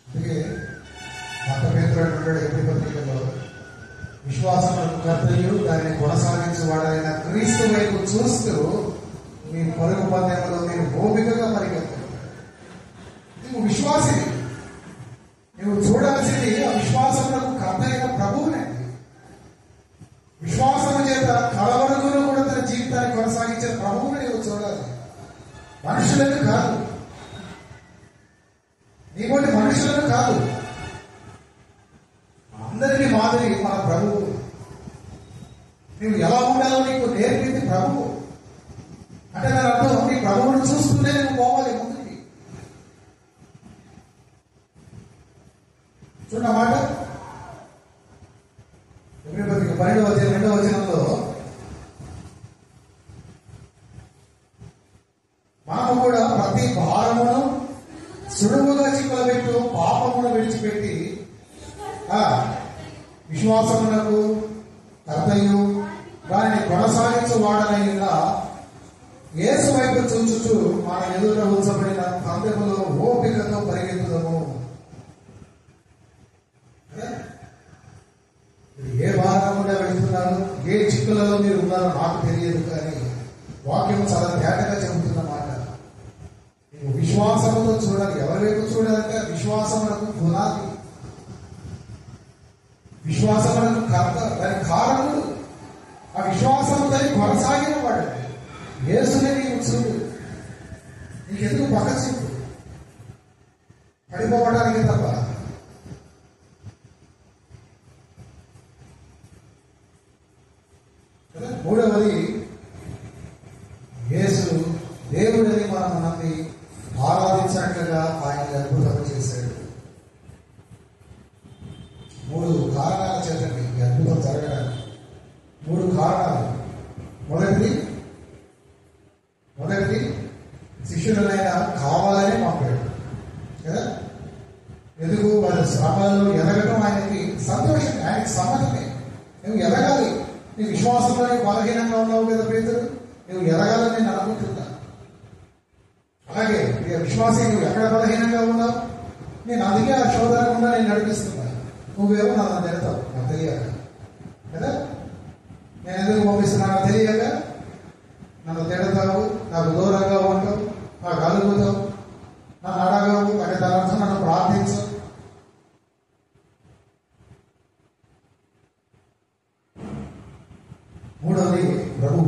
అందుకే మత పేతుడు ఎప్పుడు పత్రికలో విశ్వాసం కర్తయు దాన్ని కొనసాగించేవాడైన క్రీస్తు వైపు చూస్తూ మీ పరుగు పందెంలో మీరు ఓపికగా పరిగెత్తారు. నువ్వు మనుషులను కాదు, నీకోటి మనుషులను కాదు, అందరినీ మాదిరి మన ప్రభువు. నువ్వు ఎలా ఉండాలో నీకు నేర్పింది ప్రభువు. అంటే దాని అర్థం నీ ప్రభువును చూస్తూనే నువ్వు పోవాలి ముందుకి. చూడమాట 12వ వచనంలో మనము కూడా ప్రతి భారమును సులువుగా చిక్కులబెట్టు పాపమును విడిచిపెట్టి విశ్వాసమునకు కర్తయు దానిని కొనసాగించు వాడనైనా యేసు వైపు చూచుచు మన ఎదుట ఉంచబడిన పందెములో ఓపికతో పరిగెత్తుదము. ఏ భాగంగా వెళ్తున్నారు, ఏ చిక్కులలో మీరు ఉన్నారో నాకు తెలియదు, కానీ వాక్యం చాలా తేటగా చెబుతున్న మాట. నువ్వు విశ్వాసముతో చూడాలి. ఎవరి వైపు చూడాలంటే విశ్వాసమునకు పునాది, విశ్వాసమునకు కర్త, దాని కారణుడు, ఆ విశ్వాసము దాన్ని కొనసాగిన వాడు. యేసునే నీకు చూడు, నీకెందుకు పక్క చూపు పడిపోవడానికి తప్ప. మూడవది, యేసు దేవుడని మనం నమ్మి ఆరాధించినట్లుగా ఆయన అద్భుతం చేశాడు. 3 కారణాల చేతండి ఈ అద్భుతం జరగడానికి. 3 కారణాలు. మొదటిది శిష్యులనైనా కావాలని పంపాడు కదా. ఎందుకు? వారి శ్రమలో ఎదగడం ఆయనకి సంతోషం, ఆయనకి సమ్మతమే. నువ్వు ఎదగాలి. నీ విశ్వాసంలో బలహీనంగా ఉన్నావు కదా పేతురు, నువ్వు ఎదగాలని నేను అనుకుంటున్నా. అలాగే విశ్వాసం నువ్వు ఎక్కడ బలహీనంగా ఉన్నావు, నేను అందుకే ఆ శోధనకుండా నేను నడిపిస్తున్నా. నువ్వేమో నన్ను తిడతావు, నాకు తెలియక కదా. నేను ఎందుకు పంపిస్తున్నానో తెలియక నన్ను తిడతావు, నాకు దూరంగా ఉంటావు, నాకు అలుగుతావు, నన్ను అడగవు. అంటే దాని అర్థం నన్ను ప్రార్థించు. మూడవది, ప్రభు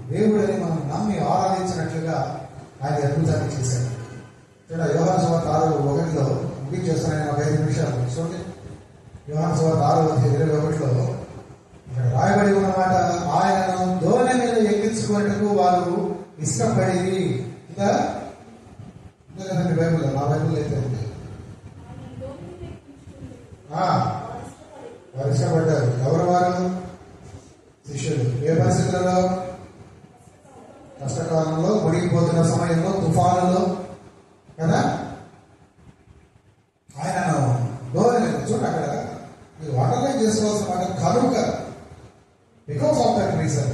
దేవుడని మనం నమ్మి ఆరాధించినట్లుగా ఆయన అద్భుతాన్ని చేశాడు. చూడ యోహాను సువార్త 6:1 ముగించేస్తున్నాను. 5 నిమిషాలు చూడండి. యోహాను సువార్త 6:21 ఇక్కడ రాయబడి ఉన్నమాట, ఆయనను దోణి మీద ఎక్కించుకునేందుకు వారు ఇష్టపడి. ఇంకా కదండి బైబుల్, నా బైబుల్ అయితే ఉంది. వారు ఇష్టపడ్డారు. ఎవరు వారు? శిష్యులు. ఏ పరిస్థితులలో? కష్టకాలంలో, మునిగిపోతున్న సమయంలో, తుఫానులో కదా. ఆయనను దోణి చూడండి, అక్కడ మీరు వాటర్లే చేసుకోవాల్సిన మాట కనుక, బికాస్ ఆఫ్ దట్ రీజన్,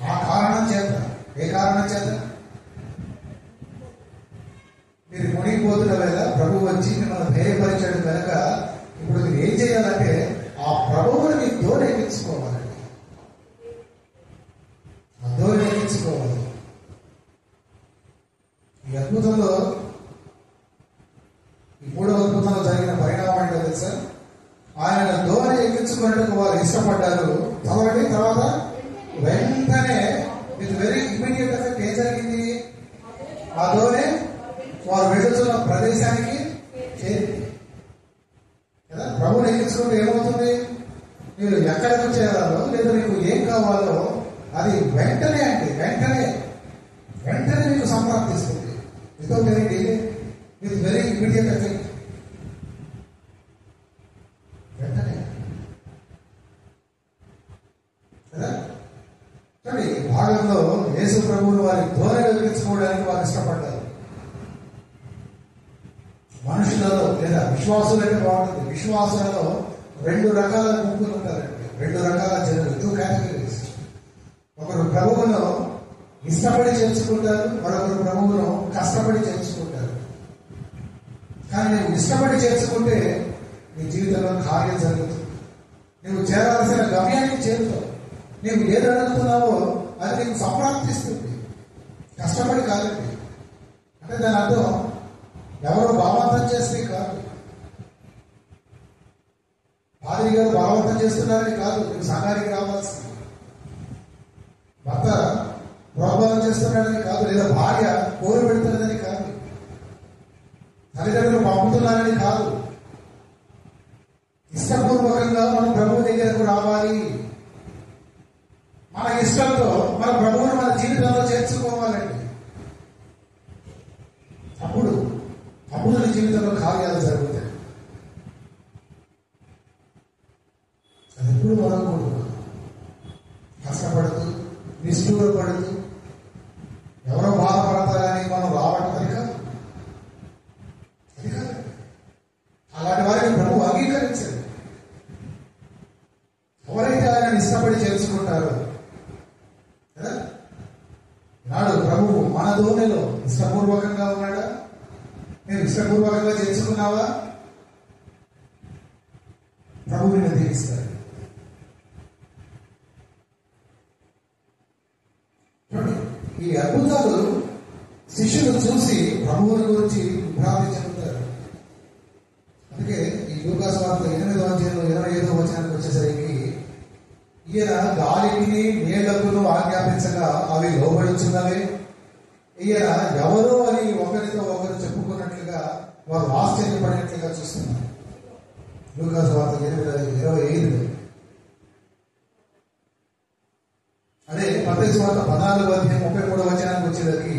ఆ కారణం చేత. ఏ కారణం చేత? మీరు మునిగిపోతున్న వేళ ప్రభు వచ్చి మిమ్మల్ని ధైర్యపరిచాడు కనుక ఇప్పుడు మీరు ఏం చేయాలంటే ఆ ప్రభువుని మీ దోణి ఎక్కించుకోవాలండి. ఆ దోణి ఎక్కించుకోవాలి. ఈ అద్భుతంలో, ఈ 3వ అద్భుతంలో జరిగిన పరిణామం ఏంటో తెలుసా? ఆయన దోణి ఎక్కించుకున్నట్టుకు వారు ఇష్టపడ్డారు. చదవండి. తర్వాత వెంటనే విత్ వెరీ ఇమీడియట్ ఎఫెక్ట్ ఏం జరిగింది? ఆ దోణి వారు వెళుతున్న ప్రదేశానికి చేరింది కదా. ప్రభుని ఎక్కించుకుంటే ఏమవుతుంది? మీరు ఎక్కడికి చేరాలో లేదా మీకు ఏం కావాలో అది వెంటనే మీకు సంప్రాప్తిస్తుంది. Without any delay, with very immediate effect. వెంటనే కదా. చూడండి, ఈ భాగంలో యేసు ప్రభువును వారి దోణి వెలిగించుకోవడానికి వారు ఇష్టపడ్డారు. మనుషులలో లేదా విశ్వాసులంటే బాగుంటుంది. విశ్వాసులలో 2 రకాల గుంపులు ఉంటారండి, 2 రకాల జనులు, 2 కేటగిరీస్. ఒకరు ప్రభువును ఇష్టపడి చేర్చుకుంటారు, మరొకరు ప్రభువును కష్టపడి చేర్చుకుంటారు. కానీ నువ్వు ఇష్టపడి చేర్చుకుంటే నీ జీవితంలో కార్యం జరుగుతుంది. నువ్వు చేరాల్సిన గమ్యానికి చేరుతావు. నువ్వు ఏది అడుగుతున్నావో అది నీకు సంప్రాప్తిస్తుంది. కష్టపడి కాదండి. అంటే దాని అర్థం ఎవరో బలవంతం చేస్తే కాదు, పాదిరి గారు బలవంతం చేస్తున్నారని కాదు. నువ్వు సంఘానికి రావాల్సింది. భర్త ప్రోద్బలం చేస్తున్నాడని కాదు, లేదా భార్య కోరి పెడుతున్నదని కాదు, తల్లిదండ్రులు పంపుతున్నారని కాదు. ఇష్టపూర్వకంగా మనం ప్రభువు దగ్గరకు రావాలి. మన ఇష్టంతో మన ప్రభువును మన జీవితంలో చేర్చుకోవాలండి. అప్పుడు నీ జీవితంలో కార్యాలు జరుగుతాయి. అది ఎప్పుడు వదలకూడదు. కష్టపడుతూ నిష్ఠూరపడుతూ ఎవరో బాధపడతారని మనం రావడం అది కాదు. అలాంటి వారిని ప్రభు అంగీకరించారు. ఎవరైతే ఆయన ఇష్టపడి చేర్చుకుంటారో కదా. నాడు ప్రభువు మన ధోనిలో ఇష్టపూర్వకంగా ఉన్నాడా? నేను ఇష్టపూర్వకంగా చేర్చుకున్నావా? ప్రభువు నిన్ను దీవిస్తాడు. ఈ అద్భుతాలు శిష్యులు చూసి ప్రభువుని గురించి విభ్రాంతి చెందుతారు. అందుకే ఈ లూకా సువార్త 8వ అధ్యాయంలో 25వ వచనానికి వచ్చేసరికి ఈయన గాలికి నీళ్లకును ఆజ్ఞాపించగా అవి లోబడుచున్నవే, ఈయన ఎవరో అని ఒకరితో ఒకరు చెప్పుకున్నట్లుగా వారు ఆశ్చర్యపడినట్లుగా చూస్తున్నారు. లూకా సువార్త 8:25. అదే మత్తయి సువార్త 14వ అధ్యాయం 33వ వచనానికి వచ్చేసరికి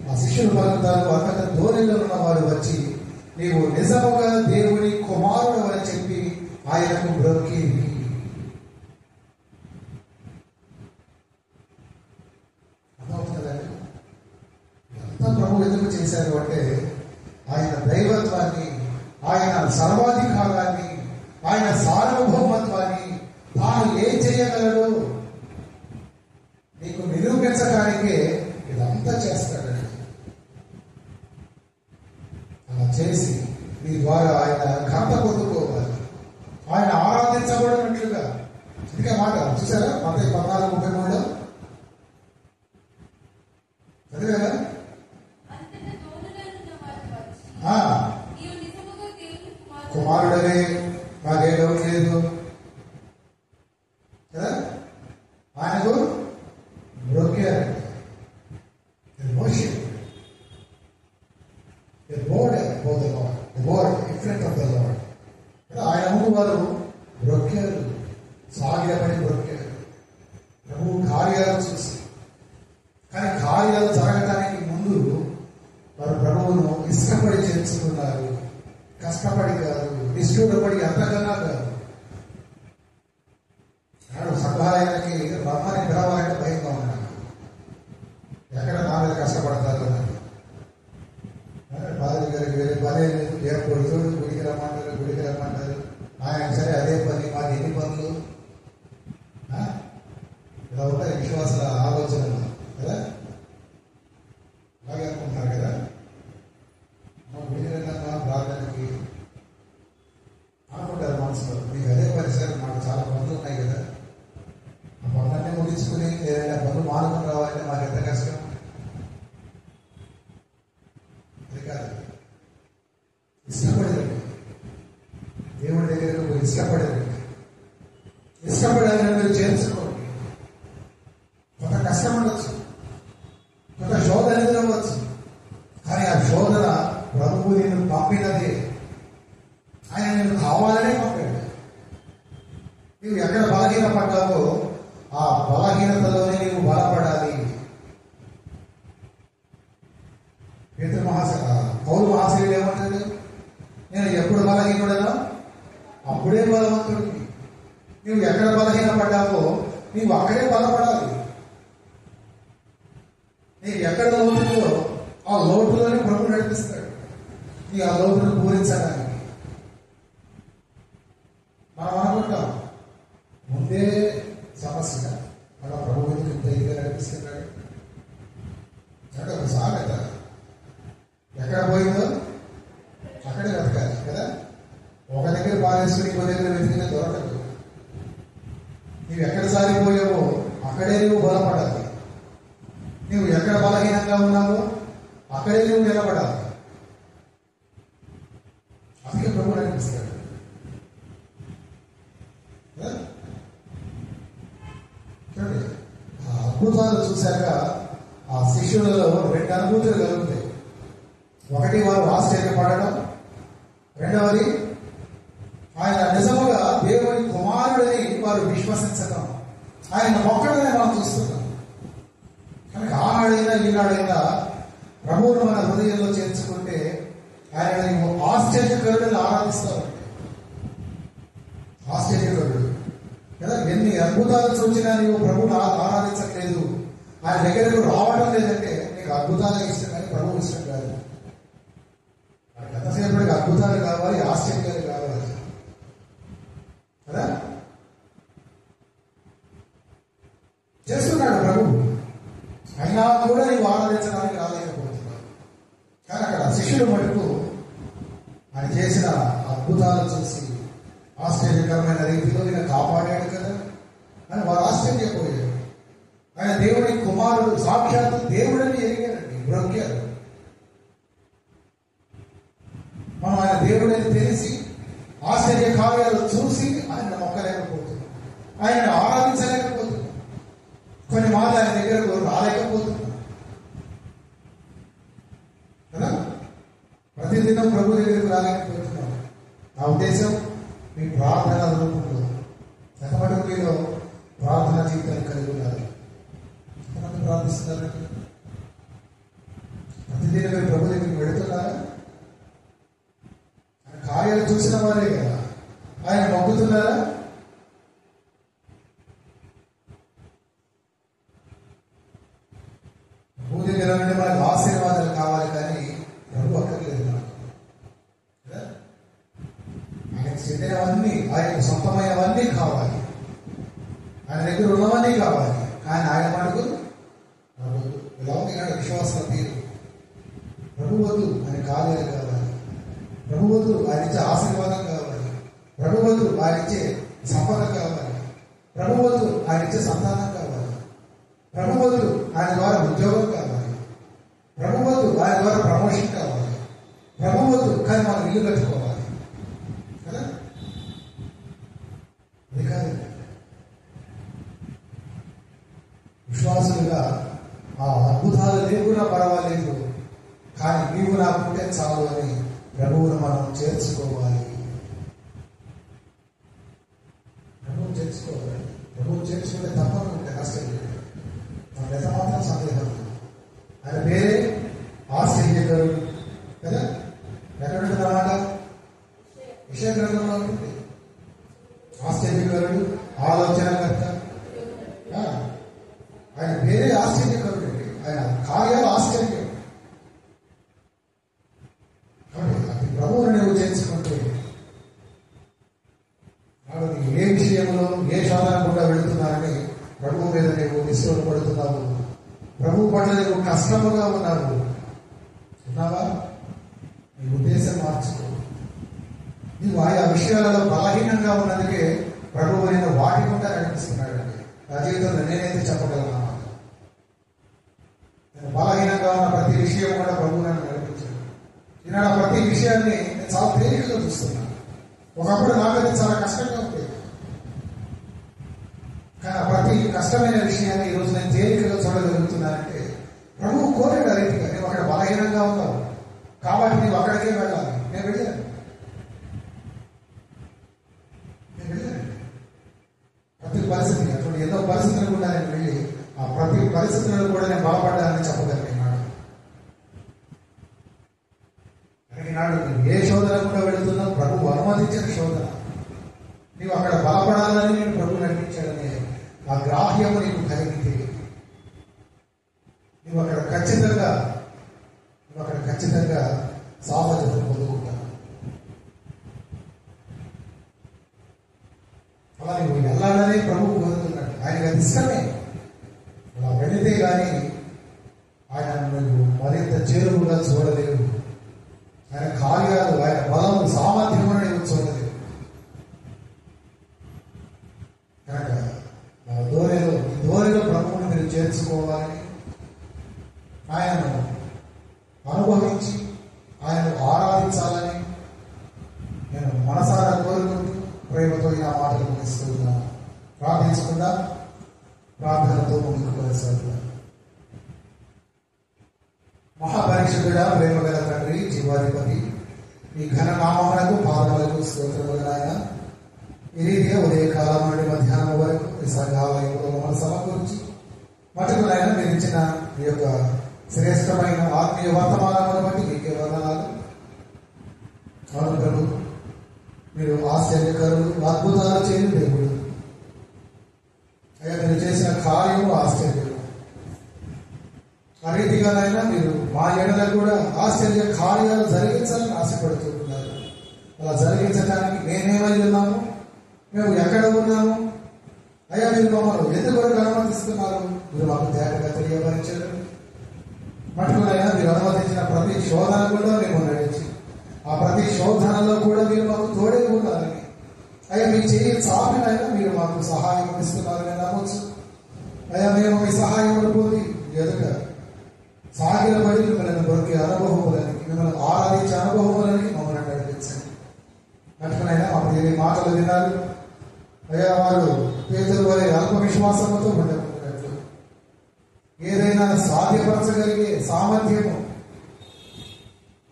ఆ శిష్యులు పలుకుతారు, అక్కడ ధోనిలో ఉన్న వారు వచ్చి నీవు నిజముగా దేవుని కుమారుడు అని చెప్పి ఆయనకు బ్రొక్కి. అర్థమవుతుందండి. ఎంత ప్రభు ఎందుకు చేశారు అంటే ఆయన దైవత్వాన్ని, ఆయన సర్వాధికారాన్ని, ఆయన సార్వభౌమత్వాన్ని తాను ఏం చేయగలడు నీకు నిరూపించడానికే ఇదంతా చేస్తాడండి. అలా చేసి మీ ద్వారా ఆయన ఘనత పొందుకోవాలి, ఆయన ఆరాధించబడినట్లుగా. అందుకే మాట చూసారా మత్తయి 14:33 చదివారా? కుమారుడనే మాకే డౌట్ లేదు కదా. ఆయనకు బ్రొక్కారు. ఆయన ముందు వారు బ్రొక్కారు, సాగిలపడి బ్రొక్కారు ప్రభు కార్యాలు చూసి. కానీ కార్యాలు జరగడానికి ముందు వారు ప్రభువును ఇష్టపడి చేర్చుకున్నారు. కష్టపడి కాదు, నిష్ఠూరపడి అంతకన్నా కాదు. నాడు సభాయనకి రమ్మని పిలవాలంటే భయంగా ఉన్నాడు. ఎక్కడ నా మీద కష్టపడతారు అని. పాదరి గారికి వేరే పనే లేదు. ఎప్పుడు చూడు గుడికి రమ్మంటారు. ఆయన సరే అదే పని, మాకు ఎన్ని పనులు. ఇలా ఉంటాయి విశ్వాసాల ఆలోచనలు కదా. అలాగే అనుకుంటున్నారు కదా. గుడికి వెళ్ళామా ప్రార్థనకి అనుకుంటారు మనసులో. మీకు అదే పరిసరం, మాకు చాలా పనులు ఉన్నాయి కదా. ఆ పనులన్నీ ముగించుకుని ఏదైనా పనులు మానుకుని రావాలంటే మాకు ఎంత కష్టం. అది కాదు, ఇష్టపడేదండి దేవుడి దగ్గర. ఇష్టపడాలని మీరు చేర్చుకోండి. కొంత కష్టం ఉండొచ్చు, కొంత శోధన ఎదురవ్వచ్చు. కానీ ఆ శోధన ప్రభువు నేను పంపినదే. ఆయన నేను కావాలనే పంపాడు. నీవు ఎక్కడ బలహీన పడ్డావో ఆ బలహీనతలోనే నీవు బలపడాలి. పౌలు మహాశయుడు ఏమంటాడు? నేను ఎప్పుడు బలహీనుడనో అప్పుడే బలవంతుడిని. నువ్వు ఎక్కడ బలహీన పడ్డావో నీవు అక్కడే బలపడాలి. నీకు ఎక్కడ లోతుందో ఆ లోటులోనే ప్రభు నడిపిస్తాడు. నీ ఆ లోటును పూరించడానికి. మనం అనుకుంటాం ముందే సమస్య, మన ప్రభు ఇంత ఇదిగా నడిపిస్తున్నాడు అంటే ఒక సామెత. ఎక్కడ పోయిందో అక్కడే వెతకాలి కదా. ఒక దగ్గర బాలేసుకుని ఇంకో దగ్గర వెతికినా దొరకదు. నీవు ఎక్కడ సారిపోయావో అక్కడే నువ్వు బలపడాలి. నువ్వు ఎక్కడ బలహీనంగా ఉన్నావో అక్కడే నువ్వు నిలబడాలి. అందుకే ప్రభు నడిపిస్తాడు. చూడండి, ఆ అద్భుతాలు చూశాక ఆ శిష్యులలో రెండు అనుభూతులు కలుగుతాయి. ఒకటి, వారు ఆశ్చర్యపడడం. రెండవది, ఆయన నిజముగా దేవుని కుమారుడని వారు విశ్వసించడం, ఆయన మొక్కడనే మనం చూస్తున్నాం. కనుక ఆనాడైనా ఈనాడైనా ప్రభువును మన హృదయంలో చేర్చుకుంటే ఆయన ఆశ్చర్యకరుడిని ఆరాధిస్తారు. ఆశ్చర్యకరుడు కదా, ఎన్ని అద్భుతాలు చూసినా నీవు ప్రభువును ఆరాధించట్లేదు, ఆయన దగ్గరకు రావడం లేదంటే నీకు అద్భుతాలు ఇష్టం కానీ ప్రభువు ఇష్టం కాదు. మనకి ఎంతసేపటికి అద్భుతాలు కావాలి, ఆశ్చర్యాలు కావాలి కదా. చేస్తున్నాడు ప్రభు, అయినా కూడా నీవు ఆరాధించడానికి రాలేకపోతున్నావు. కానీ అక్కడ శిష్యుడు మటుకు ఆయన చేసిన అద్భుతాలు చూసి ఆశ్చర్యకరమైన రీతిలో ఈయన కాపాడాడు కదా అని వారు ఆశ్చర్యపోయారు. ఆయన దేవుని కుమారుడు, సాక్షాత్తు దేవుడని ఎరిగారండి, బ్రొక్కారు. మనం ఆయన దేవుడని తెలిసి ఆశ్చర్య కార్యాలు చూసి ఆయన మొక్కలేకపోతున్నాం, ఆయన ఆరాధించలేకపోతున్నాం, కొన్ని మాటలు ఆయన దగ్గరకు రాలేకపోతున్నాం కదా. ప్రతిదినం ప్రభు దగ్గరకు రాలేకపోతున్నాం. నా ఉద్దేశం మీ ప్రార్థన రూపంలో ఎంతమటుకు మీలో ప్రార్థన జీవితాన్ని కలిగి ఉన్నారు. ఎంతమంది ప్రార్థిస్తున్నారంటే ప్రతిదినం మీరు ప్రభు దగ్గరికి వెళుతున్నారా? ఆయన కార్యాలు చూసిన వారే కదా, ఆయన మొక్కుతున్నారా? ప్రభు దగ్గర నుండి మనకు ఆశీర్వాదాలు కావాలి కానీ ప్రభు అక్కర్లేదు మనకు. ఆయనకు చెందినవన్నీ, ఆయనకు సొంతమైనవన్నీ కావాలి, ఆయన దగ్గర ఉన్నవన్నీ కావాలి. కానీ ఆయన మటుకు ప్రభు ఇలా ఉంది కానీ విశ్వాసం తీరు. ప్రభు వద్దు ఆయన కార్యాలు కావాలి, ప్రభు వద్దు ఆయన ఇచ్చే ఆశీర్వాదం కావాలి, ప్రభు వద్దు ఆయన ఇచ్చే సంపద కావాలి, ప్రభు వద్దు ఆయన ఇచ్చే సంతానం కావాలి, ప్రభు వద్దు ఆయన ద్వారా ఉద్యోగం కావాలి, ప్రభు వద్దు ఆయన ద్వారా ప్రమోషన్ కావాలి, ప్రభు వద్దు కానీ మనం ఇల్లు కట్టుకోవాలి కదా. అది కాదు, విశ్వాసులుగా ఆ అద్భుతాలు లేకున్నా పర్వాలేదు కానీ నీవు నాకుంటే చాలు అని ప్రభువును మనం చేర్చుకోవాలి. ప్రభువు చేర్చుకోవాలి. ప్రభువు చేర్చుకుంటే తప్పని ఉంటే ఆశ్చర్యం మనకు ఎంత మాత్రం సందేహం. ఆయన పేరే ఆశ్చర్యకరుడు కదా. ఎక్కడ ఉంటుంది అన్నమాట? విషయ గ్రంథంలో ఉంటుంది. ఆశ్చర్యకరుడు, ఆలోచనకర్త. ఆయన పేరే ఆశ్చర్యకరుడు, ఆయన కార్యాలు ఆశ్చర్యం. కాబట్టి ప్రభువుని నువ్వు చేర్చుకుంటే నాడు నీకు ఏ విషయంలో ఏ సాధన గుండా వెళుతున్నారని ప్రభువు మీద నీవు విశ్వాసపడుతున్నావు, ప్రభువు పట్ల నీవు కష్టముగా ఉన్నావా? నీ ఉద్దేశం మార్చుకో. నీవు ఆయా విషయాలలో బలహీనంగా ఉన్నందుకే ప్రభువు నేను వాటికుండా నడిపిస్తున్నాడండి. నా జీవితంలో నేనైతే చెప్పగలను, నేను బలహీనంగా ఉన్న ప్రతి విషయం కూడా ప్రభువు నన్ను నడిపించాడు. ఈనాడు ప్రతి విషయాన్ని నేను చాలా తేలికగా చూస్తున్నాను. ఒకప్పుడు నాకైతే చాలా కష్టంగా ఉండేది, కానీ ప్రతి కష్టమైన విషయాన్ని ఈరోజు నేను తేలికగా చూడగలుగుతున్నానంటే ప్రభువు కోరాడు ఆ రీతిగా. నువ్వు అక్కడ బలహీనంగా ఉన్నావు కాబట్టి నువ్వు అక్కడికే వెళ్ళాలి. నేను వెళ్ళాను. ప్రతి పరిస్థితి అటువంటి ఎన్నో పరిస్థితులు కూడా నేను వెళ్ళి ఆ ప్రతి పరిస్థితులను కూడా నేను బలపడ్డానని చెప్పగలను. ఈనాడు నువ్వు ఏ శోధన కూడా వెళుతున్నావు, ప్రభువు అనుమతించిన శోధన, నీవు అక్కడ బలపడాలని నేను ప్రభు నడిపించాడనే ఆ గ్రాహ్యము నీకు కలిగితే నువ్వు అక్కడ ఖచ్చితంగా సాఫల్యత పొందుకుంటావు. అలా నువ్వు వెళ్ళాలని ప్రభువు కోరుతున్నాడు. ఆయనకు అది ఇష్టమే. అలా వెళితే కానీ ఆయన నువ్వు మరింత చేరువుగా చూడలేవు. ఆయన కార్యాలు, ఆయన బలము, సామర్థ్యం నీవు చూడలేవు. కనుక ఈ ధోరణిలో ప్రభువుని మీరు చేర్చుకోవాలని, ఆయనను అనుభవించి ఆయనను ఆరాధించాలని నేను మనసారా కోరుకుంటూ ప్రేమతో ఈ మాటలు ముగిస్తున్నాను. ప్రార్థించకుండా ప్రార్థనతో ముందుకు కొనసాగుతాను. మహాపరిశుద్ధుడా, ప్రేమ గల తండ్రి, జీవాధిపతి, ఈ ఘన నామమునకు పాదములకు స్తోత్రములు నాయన. ఈ రీతిగా ఉదయకాలం నుండి మధ్యాహ్నం వరకు ఈ సంఘాలయంలో మమ్మల్ని సమకూర్చి మటుకునైనా మీరు ఇచ్చిన మీ యొక్క శ్రేష్టమైన ఆత్మీయ వర్తమానమును బట్టి మీకే వందనాలు. అవును ప్రభు, మీరు ఆశ్చర్యకరులు, అద్భుతాలు చేయని దేవుడు అయ్యా. మీరు చేసిన కార్యము ఆశ్చర్యం. ఆ రీతిగానైనా మీరు మా ఎడల కూడా ఆశ్చర్య కార్యాలు జరిగించాలని ఆశపడుతున్నారు. అలా జరిగించడానికి మేమేమై ఉన్నాము, మేము ఎక్కడ ఉన్నాము అయ్యా, మీరు మమ్మల్ని ఎందుకు అనుమతిస్తున్నారు, మీరు మాకు తేటగా తెలియపరిచారు. మటుకునైనా మీరు అనుమతించిన ప్రతి శోధన కూడా మేము నడిచి ఆ ప్రతి శోధనలో కూడా మీరు మాకు తోడే ఉండాలని అయ్యా, మీ చేయి చాపినైనా మీరు మాకు సహాయం ఇస్తున్నారని నమ్మొచ్చు. అయ్యా, మేము మీ సహాయం పొంది ఎదుట సాగిలబడి మిమ్మల్ని దొరికే అనుభవములని, మిమ్మల్ని ఆరాధించే అనుభవములని మమ్మల్ని నడిపించండి. అటుకనైనా మా ప్రియ మాటలు విన్నారు అయ్యా, వారు పేదల వారి అల్ప విశ్వాసంతో ఉండకున్నట్లు ఏదైనా సాధ్యపరచగలిగే సామర్థ్యము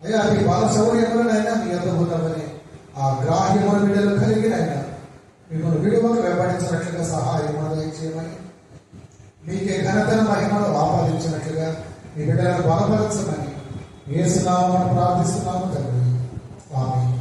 అయ్యా, మీ బల శౌర్యములనైనా మీ యొక్క ఉన్నవని ఆ గ్రాహ్యముల బిడ్డలు కలిగినైనా మిమ్మల్ని విడువకు వెంబడించినట్లుగా సహాయం చేయమని, మీకే ఘనతను మహిమను ఆపాదించినట్లుగా మీ బిడ్డలను బలపరచమని యేసు నామమున ప్రార్థిస్తున్నాము తండ్రి. ఆమేన్.